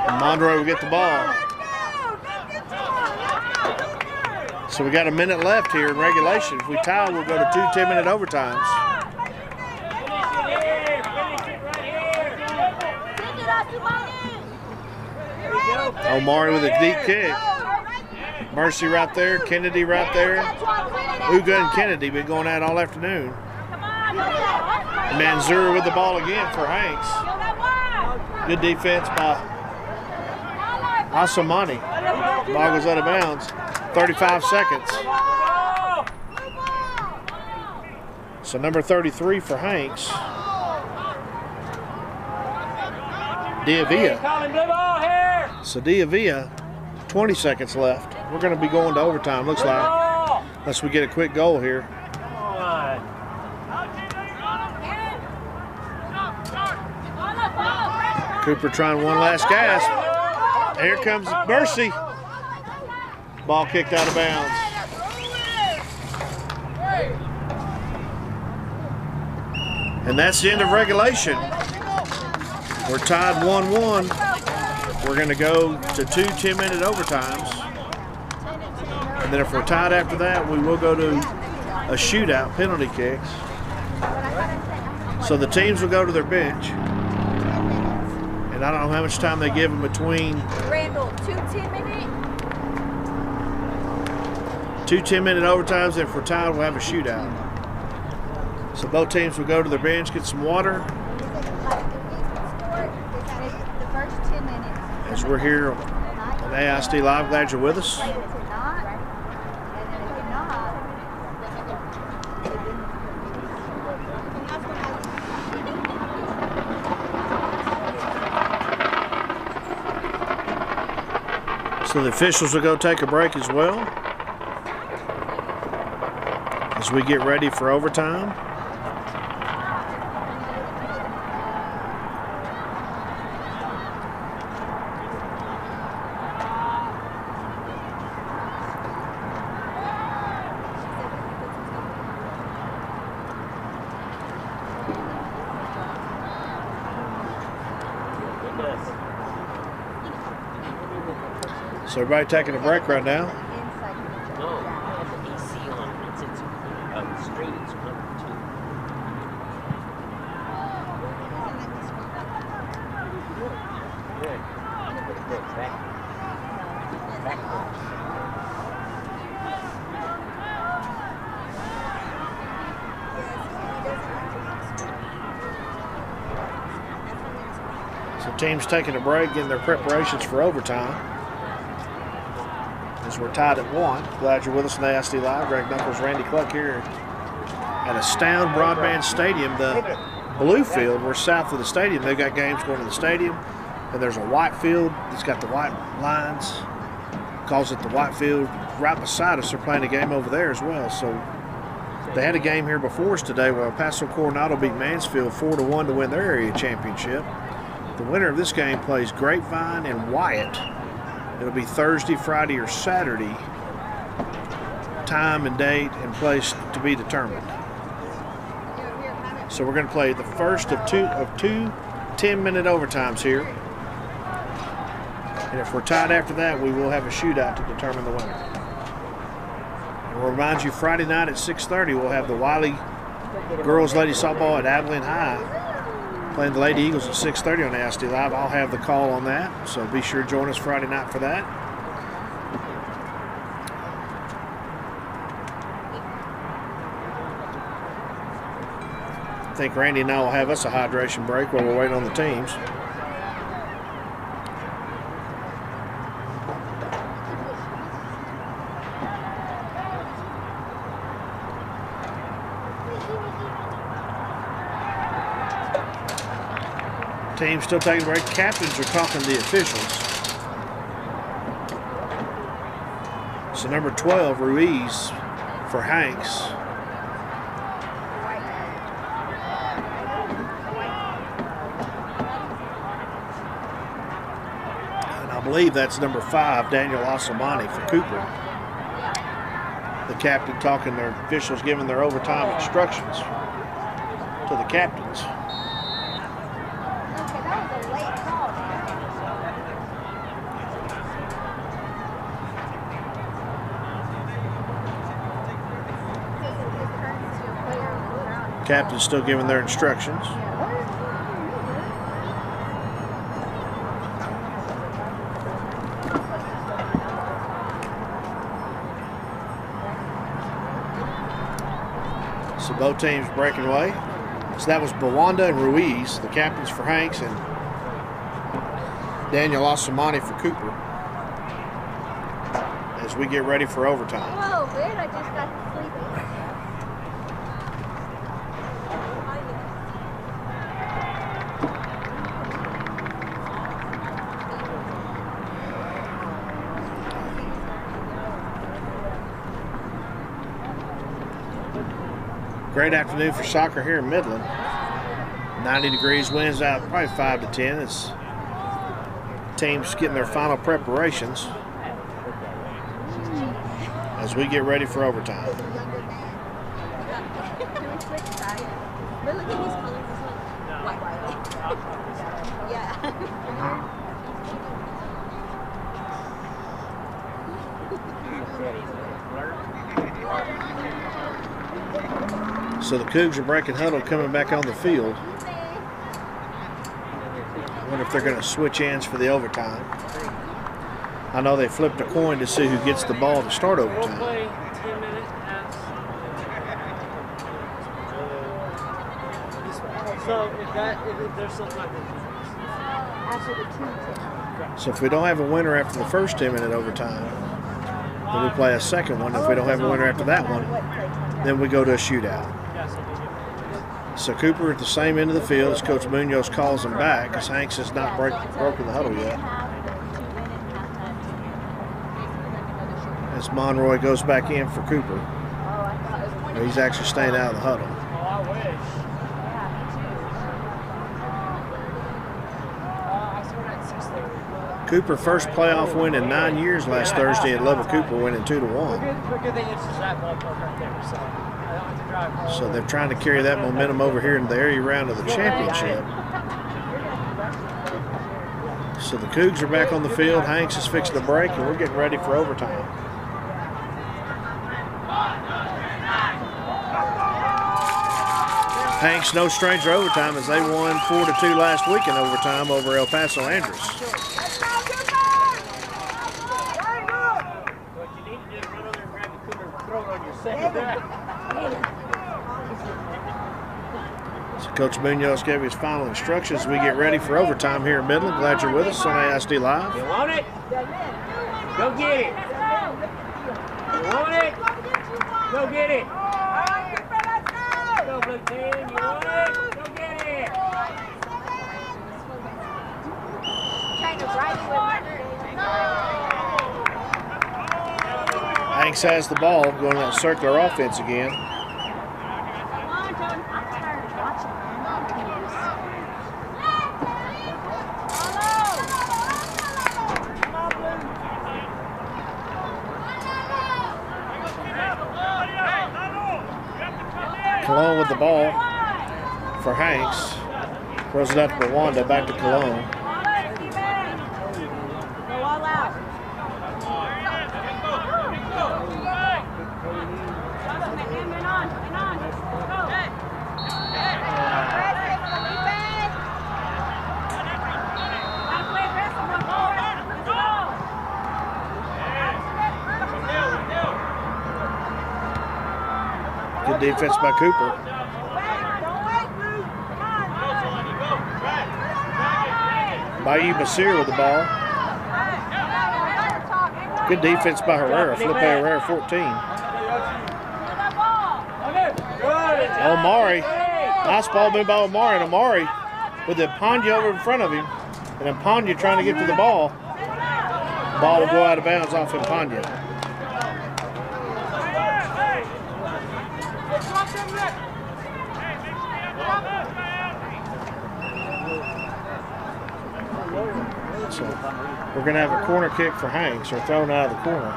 And Monroe will get the ball. So we got a minute left here in regulation. If we tie, we'll go to 2 10-minute overtimes. Omari with a deep kick. Mercy right there, Kennedy right there. Uga and Kennedy been going out all afternoon. Manzur with the ball again for Hanks. Good defense by Asamani. Ball goes out of bounds. 35 seconds. So number 33 for Hanks. Diavia. So Diavia, 20 seconds left. We're going to be going to overtime, looks like. Unless we get a quick goal here. Cooper trying one last gasp. Here comes Mercy. Ball kicked out of bounds. And that's the end of regulation. We're tied 1-1. We're going to go to 2 10-minute overtimes. And then if we're tied after that, we will go to a shootout, penalty kicks. So the teams will go to their bench. And I don't know how much time they give them between. Randall, 2 10-minute. 2 10-minute overtimes, and if we're tied, we'll have a shootout. So both teams will go to their bench, get some water. As we're here on AISD Live, glad you're with us. So the officials will go take a break as well as we get ready for overtime. So everybody taking a break right now. Teams taking a break, getting their preparations for overtime. As we're tied at 1. Glad you're with us on ASD Live. Greg Knuckles, Randy Cluck here at Astound Broadband Stadium. The blue field, we're south of the stadium. They've got games going to the stadium. And there's a white field that's got the white lines. Calls it the white field. Right beside us, they're playing a game over there as well. So they had a game here before us today where Paso Coronado beat Mansfield 4-1 to win their area championship. The winner of this game plays Grapevine and Wyatt. It'll be Thursday, Friday, or Saturday. Time and date and place to be determined. So we're going to play the first of two 10-minute overtimes here. And if we're tied after that, we will have a shootout to determine the winner. And we'll remind you, Friday night at 6:30, we'll have the Wiley girls lady softball at Abilene High playing the Lady Eagles at 6:30 on ASD Live. I'll have the call on that, so be sure to join us Friday night for that. I think Randy and I will have us a hydration break while we're waiting on the teams. Team still taking a break. Captains are talking to the officials. So number 12, Ruiz for Hanks. And I believe that's number 5, Daniel Asamani for Cooper. The captain talking, their officials giving their overtime instructions to the captains. Captain's still giving their instructions. So both teams breaking away. So that was Bawanda and Ruiz, the captains for Hanks, and Daniel Asamani for Cooper, as we get ready for overtime. Whoa, man, I just got sleepy. Great afternoon for soccer here in Midland. 90 degrees, winds out probably 5 to 10. It's teams getting their final preparations as we get ready for overtime. So the Cougs are breaking huddle, coming back on the field. I wonder if they're going to switch ends for the overtime. I know they flipped a coin to see who gets the ball to start overtime. So if we don't have a winner after the first 10-minute overtime, then we play a second one. If we don't have a winner after that one, then we go to a shootout. So Cooper at the same end of the field as Coach Munoz calls him back, because Hanks has not broken the huddle yet. As Monroy goes back in for Cooper. He's actually staying out of the huddle. Cooper first playoff win in 9 years last Thursday at Lubbock Cooper, winning 2-1. So they're trying to carry that momentum over here in the area round of the championship. So the Cougs are back on the field. Hanks is fixing the break, and we're getting ready for overtime. Hanks no stranger to overtime as they won 4-2 last week in overtime over El Paso Andress. So Coach Munoz gave his final instructions as we get ready for overtime here in Midland. Glad you're with us on ASD Live. You want it? Go get it. You want it? Go get it. Go, Blue Team. You want it? Go get it. Hanks has the ball going on circular offense again. Cologne with the ball for Hanks. Throws it up to Rwanda, back to Cologne. Good defense by Cooper. Bayou Basir with the ball. Good defense by Herrera. Felipe Herrera, 14. Omari. Nice ball made by Omari. And Omari with the Panya over in front of him. And Panya trying to get to the ball. Ball will go out of bounds off Panya. So we're going to have a corner kick for Hanks, or thrown out of the corner.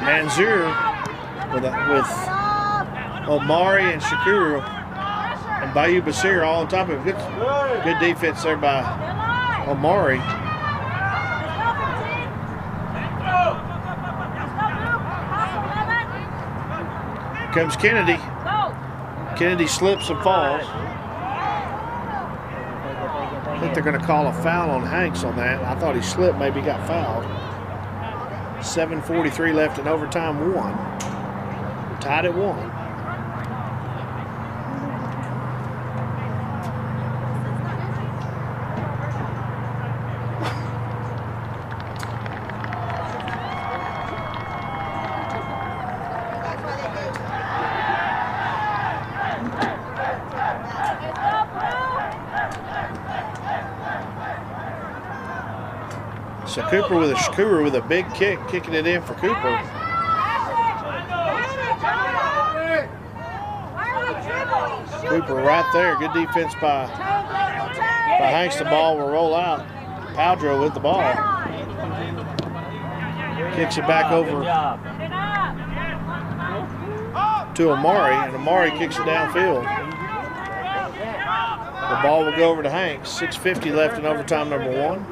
Manzur with Omari and Shakuru and Bayou Basir all on top of him. Good defense there by Omari. Comes Kennedy. Kennedy slips and falls. I think they're going to call a foul on Hanks on that. I thought he slipped, maybe got fouled. 7:43 left in overtime 1. We're tied at 1. So Cooper with a Shakura with a big kick, kicking it in for Cooper. Cooper right there. Good defense by Hanks. The ball will roll out. Powdro with the ball. Kicks it back over to Amari, and Amari kicks it downfield. The ball will go over to Hanks. 6:50 left in overtime number 1.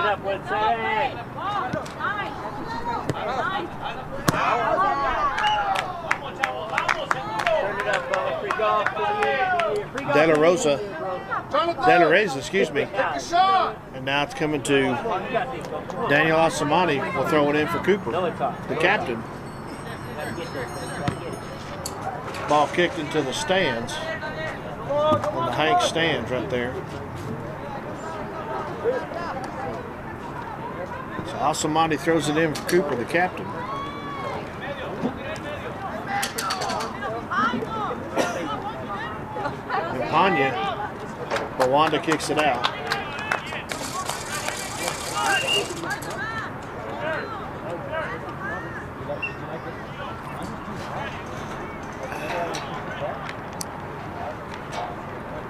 Up with 7. De La Rosa, excuse me. And now it's coming to Daniel Asamani. Will throw it in for Cooper, the captain. Ball kicked into the stands, on the Hank stands right there. So Asamani throws it in for Cooper, the captain. And Panya, Rwanda kicks it out.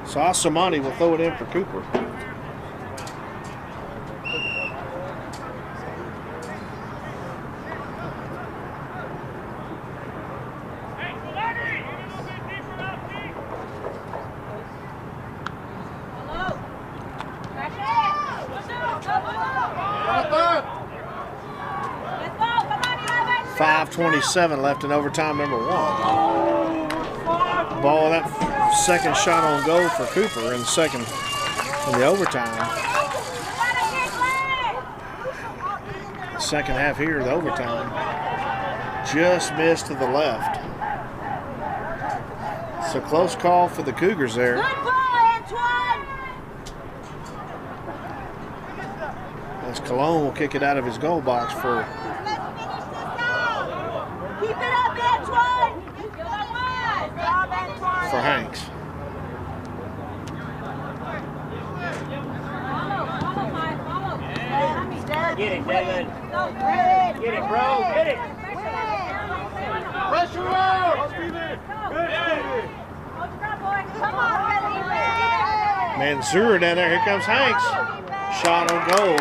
So Asamani will throw it in for Cooper. 5:27 left in overtime number 1. Ball, that second shot on goal for Cooper in the overtime. The second half here, the overtime. Just missed to the left. It's a close call for the Cougars there. As Cologne will kick it out of his goal box for Hanks. Get it, David. Get it, bro. Get it. Pressure out. Good, Mansour down there. Here comes Hanks. Shot on goal.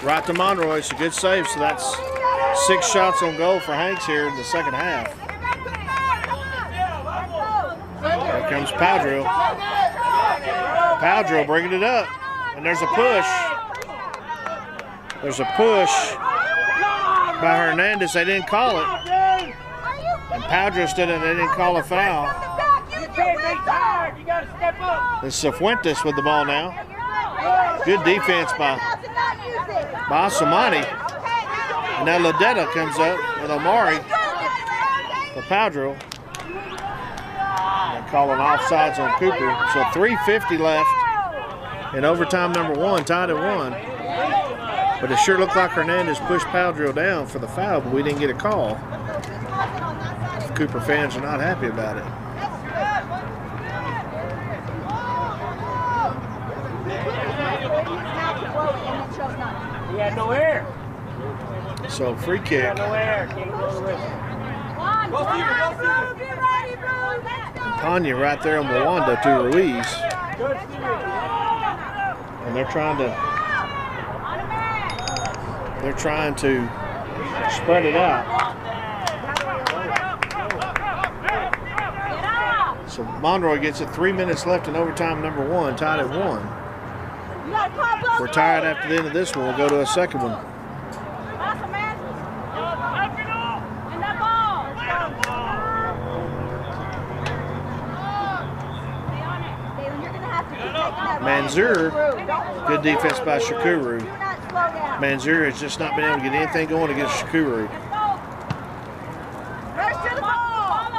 Right to Monroy. It's a good save. So that's 6 shots on goal for Hanks here in the second half. Here comes Powdrill. Powdrill bringing it up. And there's a push. There's a push by Hernandez. They didn't call it. And Powdrill stood in. They didn't call a foul. It's Cifuentes with the ball now. Good defense by Asomani. And now Ledetta comes up with Omari for Powdrill. They're calling offsides on Cooper. So 3:50 left in overtime number 1, tied at 1. But it sure looked like Hernandez pushed Powdrill down for the foul, but we didn't get a call. Cooper fans are not happy about it. He had no air. So free kick. No air. Can't go to the wrist. Panya right there on Mwanda to Ruiz. And they're trying to spread it out. So Monroy gets it. 3 minutes left in overtime number 1, tied at 1. We're tired after the end of this one. We'll go to a second one. Mansour, good defense by Shakuru. Mansour has just not been able to get anything going against Shakuru.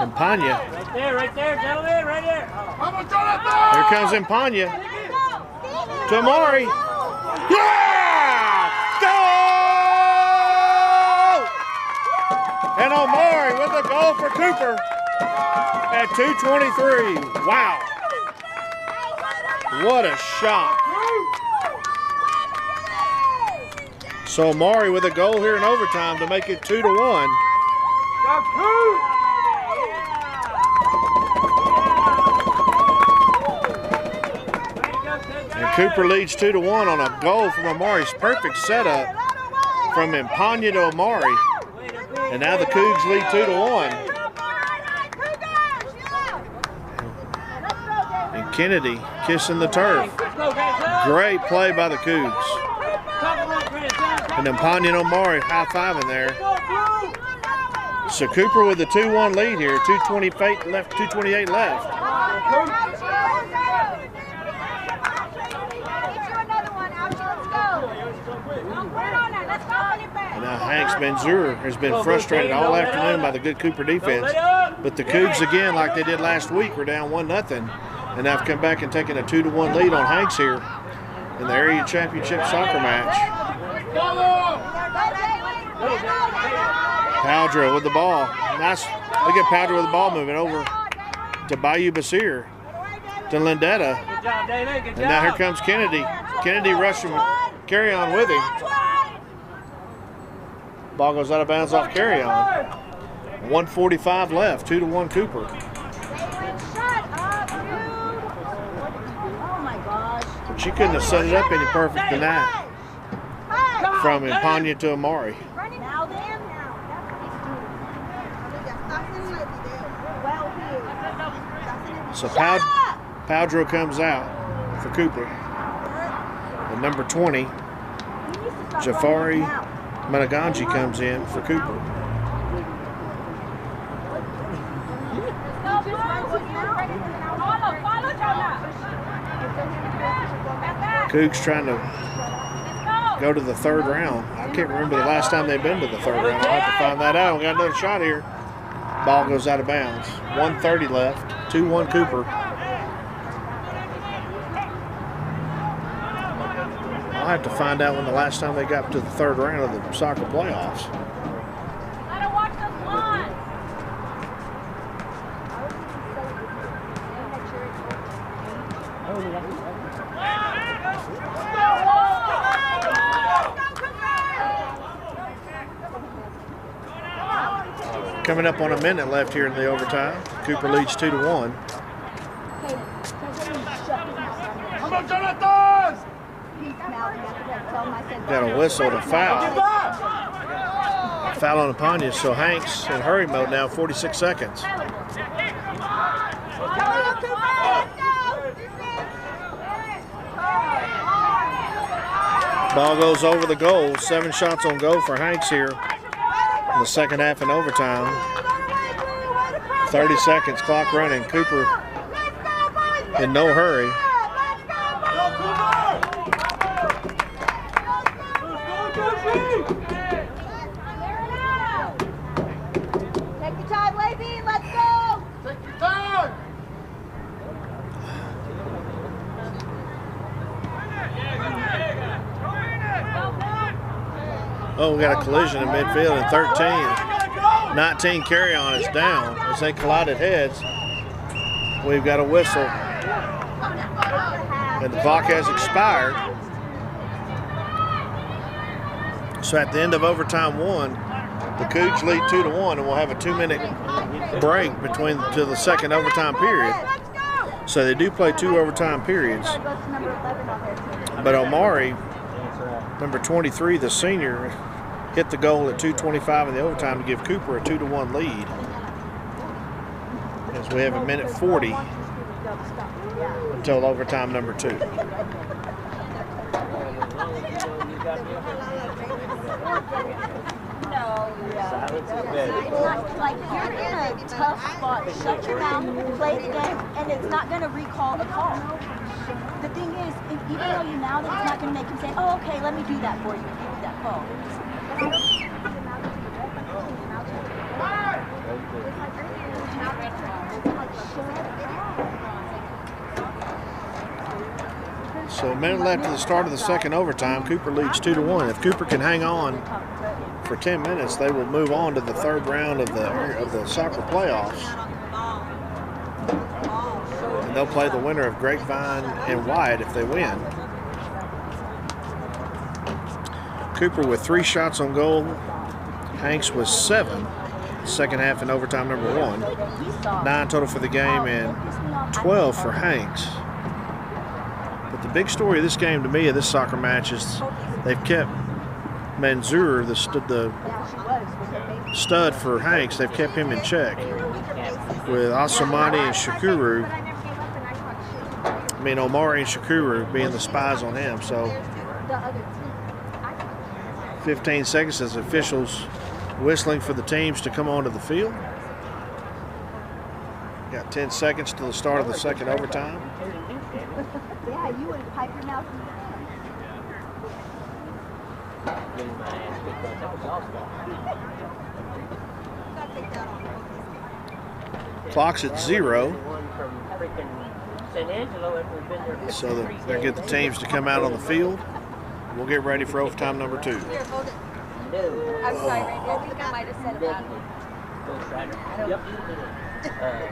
And Panya. Right there, gentlemen, right there. Here comes Impanya. To Amari. Yeah! Goal! And Amari with a goal for Cooper at 2:23. Wow. What a shot. So Amari with a goal here in overtime to make it 2-1. And Cooper leads 2-1 on a goal from Amari's perfect setup from Impanya to Amari. And now the Cougs lead 2-1. And Kennedy kissing the turf. Great play by the Cougs. And Impanya and Omari high-fiving there. So Cooper with the 2-1 lead here. 2:28 left. And now Hanks Mansour has been frustrated all afternoon by the good Cooper defense. But the Cougs, again, like they did last week, were down 1-0. And now have come back and taken a 2-1 lead on Hanks here in the area championship soccer match. Powdrill with the ball. Nice. Look at Powdrill with the ball moving over to Bayou Basir, to Lindetta. And now here comes Kennedy. Kennedy rushing Carry On with him. Ball goes out of bounds off Carry On. 1:45 left. 2-1 Cooper. But she couldn't have set it up any perfect than that. From Impanya to Amari. So Powdrill comes out for Cooper. And number 20, Jafari Managanji comes in for Cooper. Cougs trying to go to the third round. I can't remember the last time they've been to the third round. I'll have to find that out. We got another shot here. Ball goes out of bounds. 1:30 left. 2-1 Cooper. I'll have to find out when the last time they got to the third round of the soccer playoffs. Coming up on a minute left here in the overtime. Cooper leads 2-1. Got a whistle to foul. Foul on Apanya, so Hanks in hurry mode now, 46 seconds. Ball goes over the goal. 7 shots on goal for Hanks here in the second half in overtime. 30 seconds, clock running. Cooper in no hurry. Take your time, Lazy. Let's go. Take your time. Oh, we got a collision in midfield in 13. 19 carry on, it's down. As they collided heads, we've got a whistle. And the clock has expired. So at the end of overtime 1, the Cougs lead 2-1, and we'll have a 2-minute break between to the second overtime period. So they do play 2 overtime periods. But Omari, number 23, the senior, hit the goal at 2:25 in the overtime to give Cooper a 2-1 lead. As we have a minute 40 until overtime number 2. Like, you're in a tough spot. Shut your mouth, play the game, and it's not going to recall a call. The thing is, even though you know that it's not going to make him say, oh, okay, let me do that for you, give you that call. So a minute left to the start of the second overtime. Cooper leads 2-1. If Cooper can hang on for 10 minutes, they will move on to the third round of the soccer playoffs. And they'll play the winner of Grapevine and Wyatt if they win. Cooper with 3 shots on goal. Hanks with 7. Second half in overtime number 1. 9 total for the game and 12 for Hanks. But the big story of this game to me, of this soccer match, is they've kept Manzur, the stud for Hanks, they've kept him in check. With Asomani and Shakuru, Omari and Shakuru being the spies on him. So 15 seconds as officials whistling for the teams to come onto the field. Got 10 seconds to the start of the second overtime. Yeah, you would pipe your mouth. Clock's at 0. So they'll get the teams to come out on the field. We'll get ready for overtime number 2. I'm sorry, Randy. I think I might have said it badly.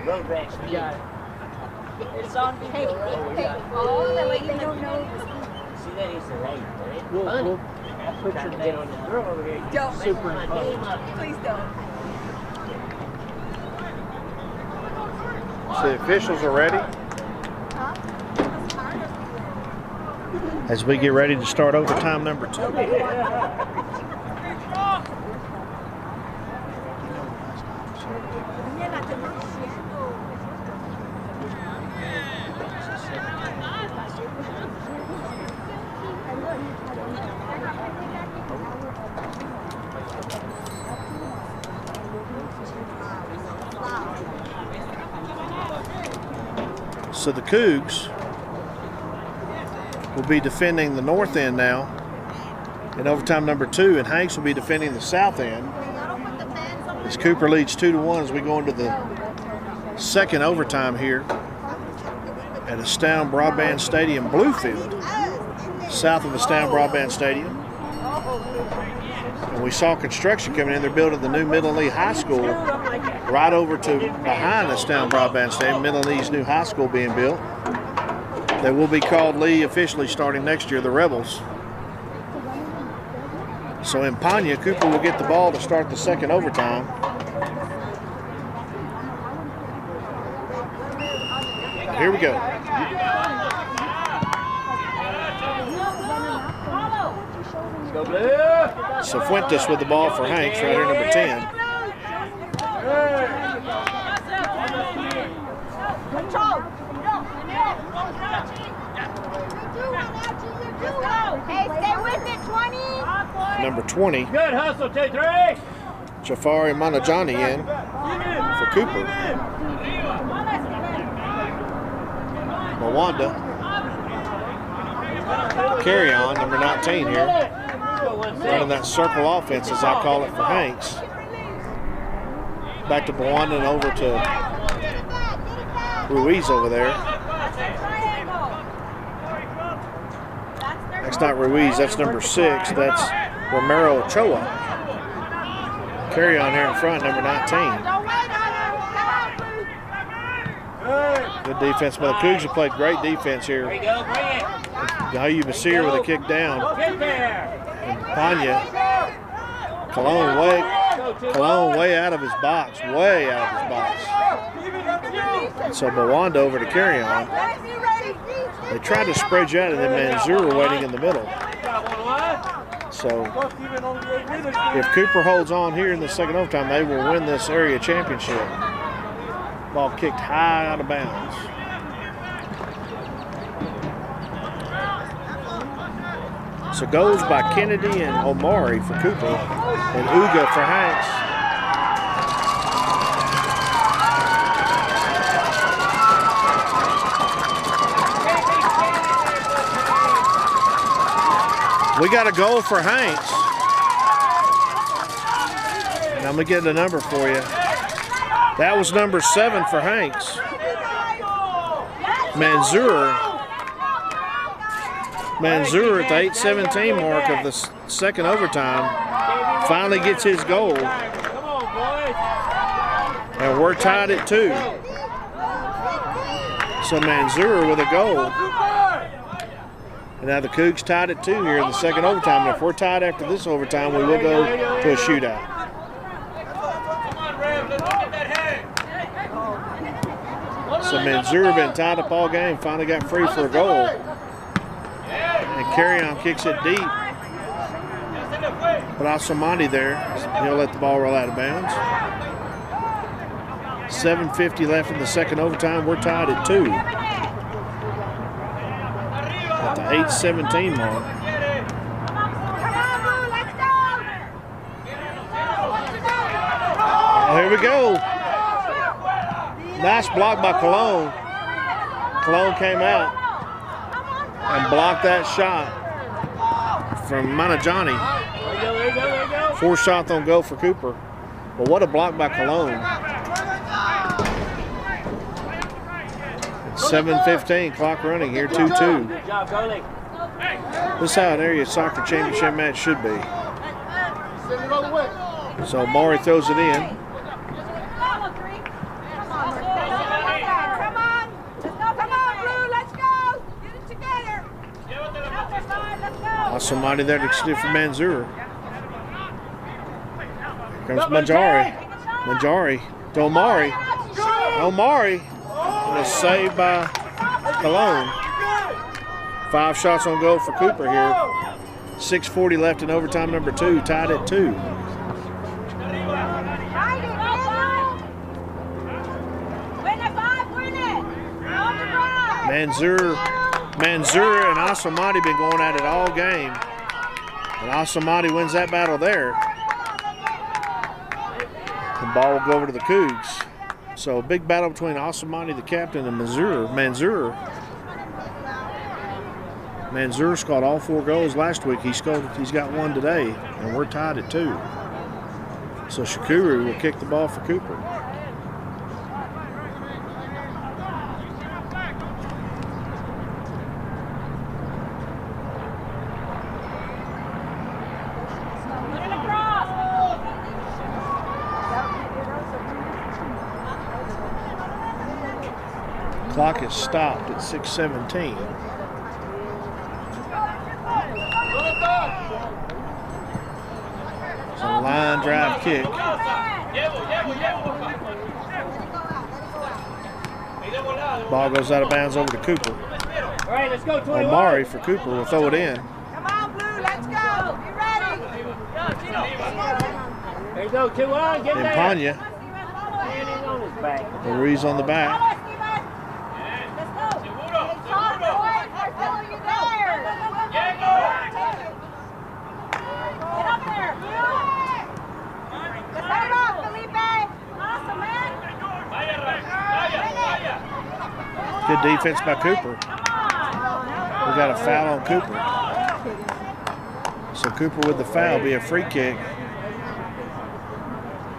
Road rash. It's on video. Hey, oh, that way they don't know. See that? He said, hey, funny. Trying to get on this girl over here. Don't. Please don't. So the officials are ready. As we get ready to start overtime number 2. So the Cougs will be defending the north end now in overtime number 2, and Hanks will be defending the south end as Cooper leads 2-1 as we go into the second overtime here at Astound Broadband Stadium, Bluefield, south of Astound Broadband Stadium. And we saw construction coming in. They're building the new Midland High School right over to behind Astound Broadband Stadium. Midland new high school being built. They will be called Lee officially starting next year, the Rebels. So in Panya, Cooper will get the ball to start the second overtime. Here we go. So Fuentes with the ball for Hanks, right here, number 10. Hey, stay with it, 20. Number 20. Good hustle, T3. Jafari Manajani in for Cooper. Mwanda. Carry on, number 19 here. Running that circle offense, as I call it, for Hanks. Back to Mwanda and over to Ruiz over there. That's not Ruiz, that's number 6. That's Romero Ochoa. Carry on here in front, number 19. Good defense by the Cougs. Have played great defense here. Yahu Basir with a kick down. And Panya. Cologne way out of his box. Way out of his box. So Mwanda over to carry on. They tried to spread you out, and then Manzur waiting in the middle. So if Cooper holds on here in the second overtime, they will win this area championship. Ball kicked high out of bounds. So goals by Kennedy and Omari for Cooper, and Uga for Hanks. We got a goal for Hanks. And I'm going to get the number for you. That was number 7 for Hanks. Manzur at the 8:17 mark of the second overtime finally gets his goal. And we're tied at 2. So Manzur with a goal. And now the Cougs tied at 2 here in the second overtime. And if we're tied after this overtime, we will go to a shootout. So Manzur been tied up all game, finally got free for a goal. And Carry-On kicks it deep. But Asamandi there, he'll let the ball roll out of bounds. 7:50 left in the second overtime. We're tied at 2. At the 8:17 mark. Oh, here we go. Nice block by Cologne. Cologne came out and blocked that shot from Manajani. 4 shots on goal for Cooper. But what a block by Cologne. 7:15, clock running here, 2-2. This is how an area soccer championship match should be. So Maury throws it in. Somebody there to stiff for Manzur. Here comes Manjari. Manjari to Omari. Omari was saved by Cologne. 5 shots on goal for Cooper here. 6:40 left in overtime number 2, tied at 2. Manzur and Asamadi been going at it all game. And Asamadi wins that battle there. The ball will go over to the Cougs. So a big battle between Asamani, the captain, and Manzur. Manzur scored all 4 goals last week. He's got 1 today, and we're tied at 2. So Shakuru will kick the ball for Cooper. Clock is stopped at 6:17. It's a line drive kick. Ball goes out of bounds over to Cooper. All right, let's go, 21. Omari for Cooper will throw it in. Come on, Blue, let's go. You ready? There you go, 2-1. Get there. Impania. On his back. Ruiz on the back. Good defense by Cooper. We got a foul on Cooper. So Cooper with the foul, be a free kick.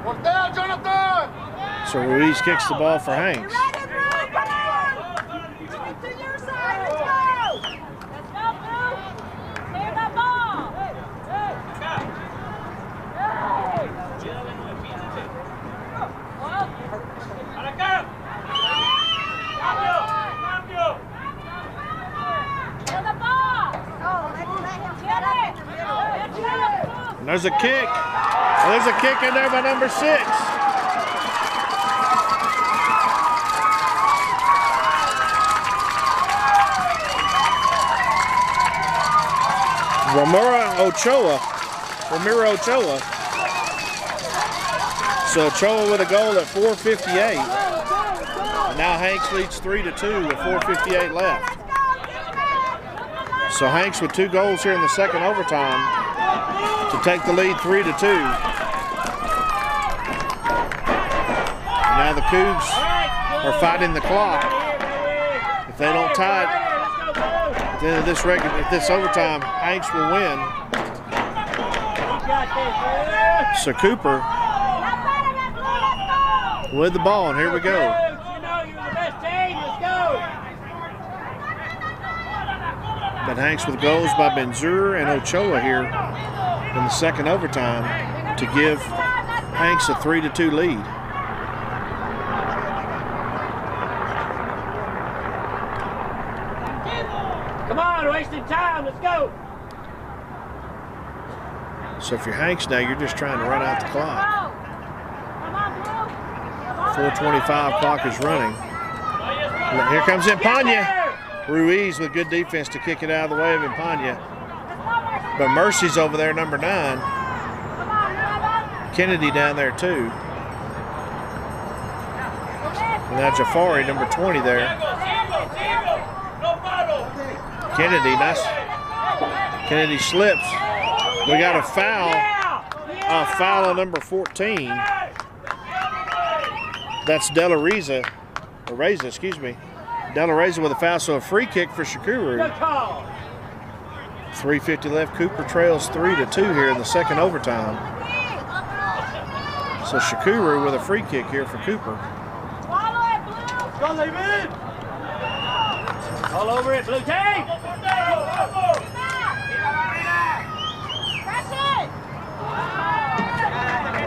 Work down, Jonathan! So Ruiz kicks the ball for Hanks. There's a kick. There's a kick in there by number 6. Ramiro Ochoa. So Ochoa with a goal at 4:58. Now Hanks leads 3-2 with 4:58 left. So Hanks with 2 goals here in the second overtime to take the lead 3-2. Now the Cougs are fighting the clock. If they don't tie it at the end of this overtime, Hanks will win. So Cooper with the ball, and here we go. But Hanks with goals by Benzur and Ochoa here in the second overtime to give Hanks a 3-2 lead. Come on, wasting time, let's go. So if you're Hanks now, you're just trying to run out the clock. 4:25 clock is running. Here comes Impania. Ruiz with good defense to kick it out of the way of Impania. But Mercy's over there, number 9. Kennedy down there too. And now Jafari, number 20 there. Kennedy, nice. Kennedy slips. We got a foul. A foul on number 14. That's De La Reza, excuse me. De La Reza with a foul, so a free kick for Shakuru. 3:50 left. Cooper trails 3-2 here in the second overtime. So Shakuru with a free kick here for Cooper. Go, David! All over it, blue team!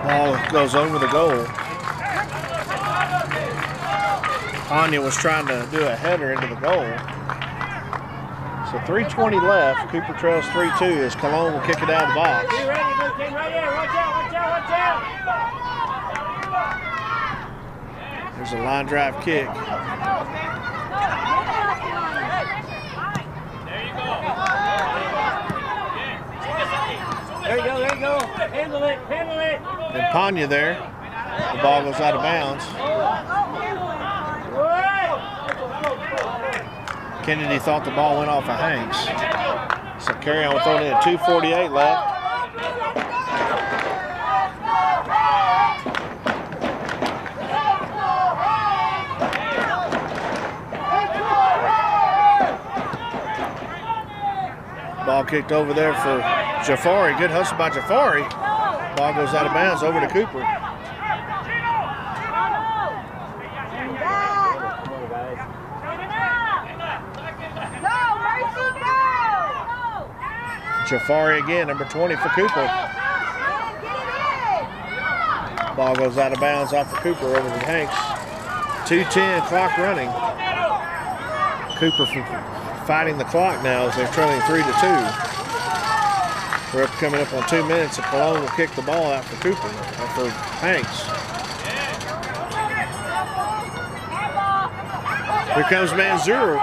Ball goes over the goal. Anya was trying to do a header into the goal. So 3:20 left. Cooper trails 3-2 as Cologne will kick it out of the box. Be ready, blue team, right here. Watch out, watch out, watch out. There's a line drive kick. There you go, there you go. Handle it, handle it. And Panya there. The ball goes out of bounds. Kennedy thought the ball went off of Hanks. So carry on with throwing in 2:48 left. kicked over there for Jafari. Good hustle by Jafari. Ball goes out of bounds over to Cooper. Jafari again, number 20 for Cooper. Ball goes out of bounds off of Cooper over to Hanks. 2:10 clock running. Cooper fighting the clock now as they're trailing 3-2. We're coming up on 2 minutes, and Cologne will kick the ball out for Cooper, or for Hanks. Here comes Manzur.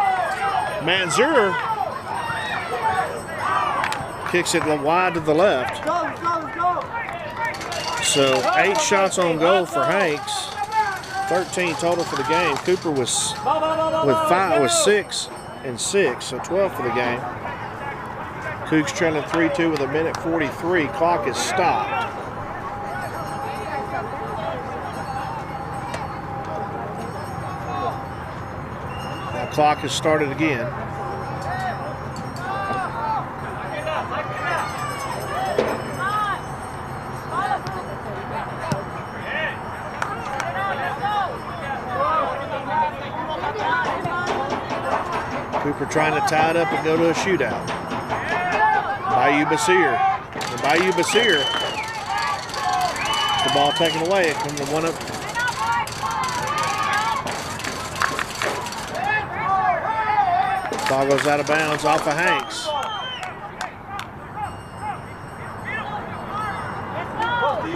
Manzur kicks it wide to the left. So 8 shots on goal for Hanks. 13 total for the game. Cooper was 6 and 6, so 12 for the game. Cougs trailing 3-2 with 1:43. Clock is stopped. The clock has started again. Cooper trying to tie it up and go to a shootout. Bayou Basir. And Bayou Basir. The ball taken away. It comes to one up. Ball goes out of bounds off of Hanks.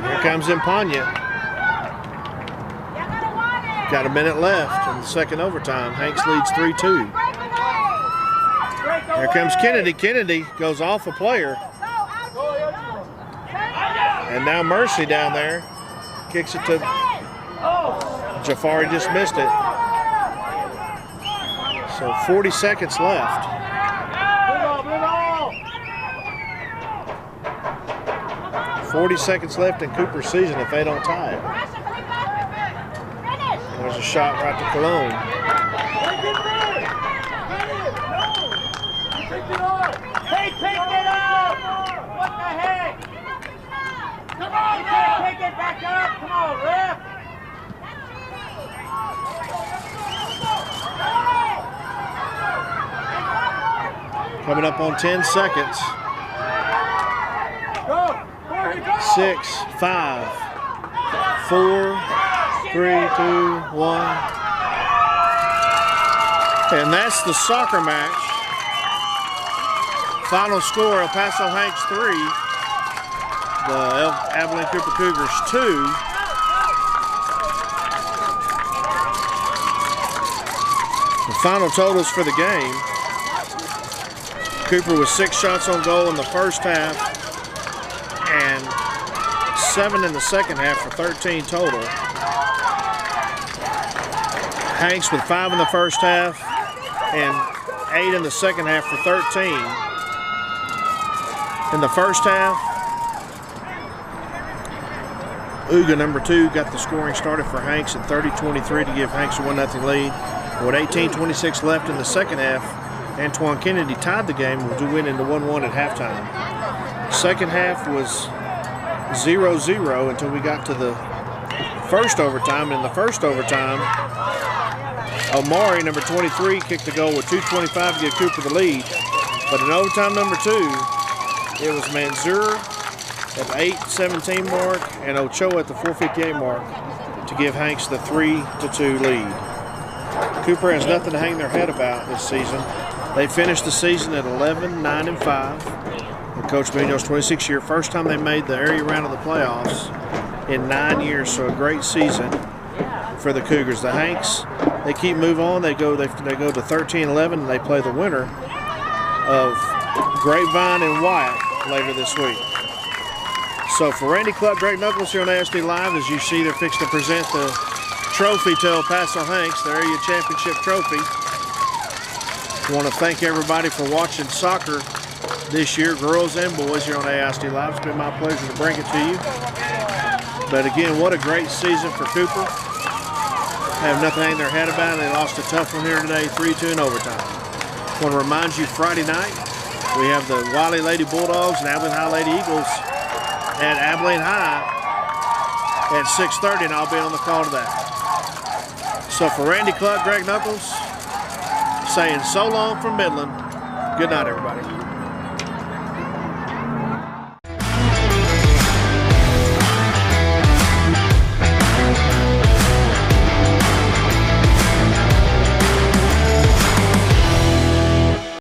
Here comes Impania. Got a minute left in the second overtime. Hanks leads 3-2. Here comes Kennedy. Kennedy goes off a player. And now Mercy down there kicks it to Jafari, just missed it. So 40 seconds left. 40 seconds left in Cooper's season if they don't tie it. There's a shot right to Cologne. Hey, pick it up! What the heck? Come on, you can't pick it back up. Come on, ref. Coming up on 10 seconds. 6, 5, 4, 3, 2, 1. And that's the soccer match. Final score, El Paso Hanks 3, the Abilene Cooper Cougars 2. The final totals for the game. Cooper was 6 shots on goal in the first half and 7 in the second half for 13 total. Hanks with 5 in the first half and 8 in the second half for 13. In the first half, Uga, number 2, got the scoring started for Hanks at 30-23 to give Hanks a 1-0 lead. With 18:26 left in the second half, Antoine Kennedy tied the game to win into 1-1 at halftime. Second half was 0-0 until we got to the first overtime. In the first overtime, Omari, number 23, kicked the goal with 2:25 to give Cooper the lead. But in overtime number 2, it was Manzur at the 8:17 mark and Ochoa at the 4:58 mark to give Hanks the 3-2 lead. Cooper has nothing to hang their head about this season. They finished the season at 11-9-5. And Coach Munoz, 26 year, first time they made the area round of the playoffs in 9 years. So a great season for the Cougars. The Hanks, they keep moving on. They go to 13-11 and they play the winner of Grapevine and Wyatt later this week. So for Randy Cluck, Greg Knuckles here on ASD Live, as you see, they're fixed to present the trophy to El Paso Hanks, the area championship trophy. I want to thank everybody for watching soccer this year, girls and boys, here on ASD Live. It's been my pleasure to bring it to you. But again, what a great season for Cooper. Have nothing to hang their head about. They lost a tough one here today, 3-2 in overtime. I want to remind you, Friday night, We have the Wiley Lady Bulldogs and Abilene High Lady Eagles at Abilene High at 6:30, and I'll be on the call to that. So for Randy Cluck, Greg Knuckles, saying so long from Midland. Good night, everybody.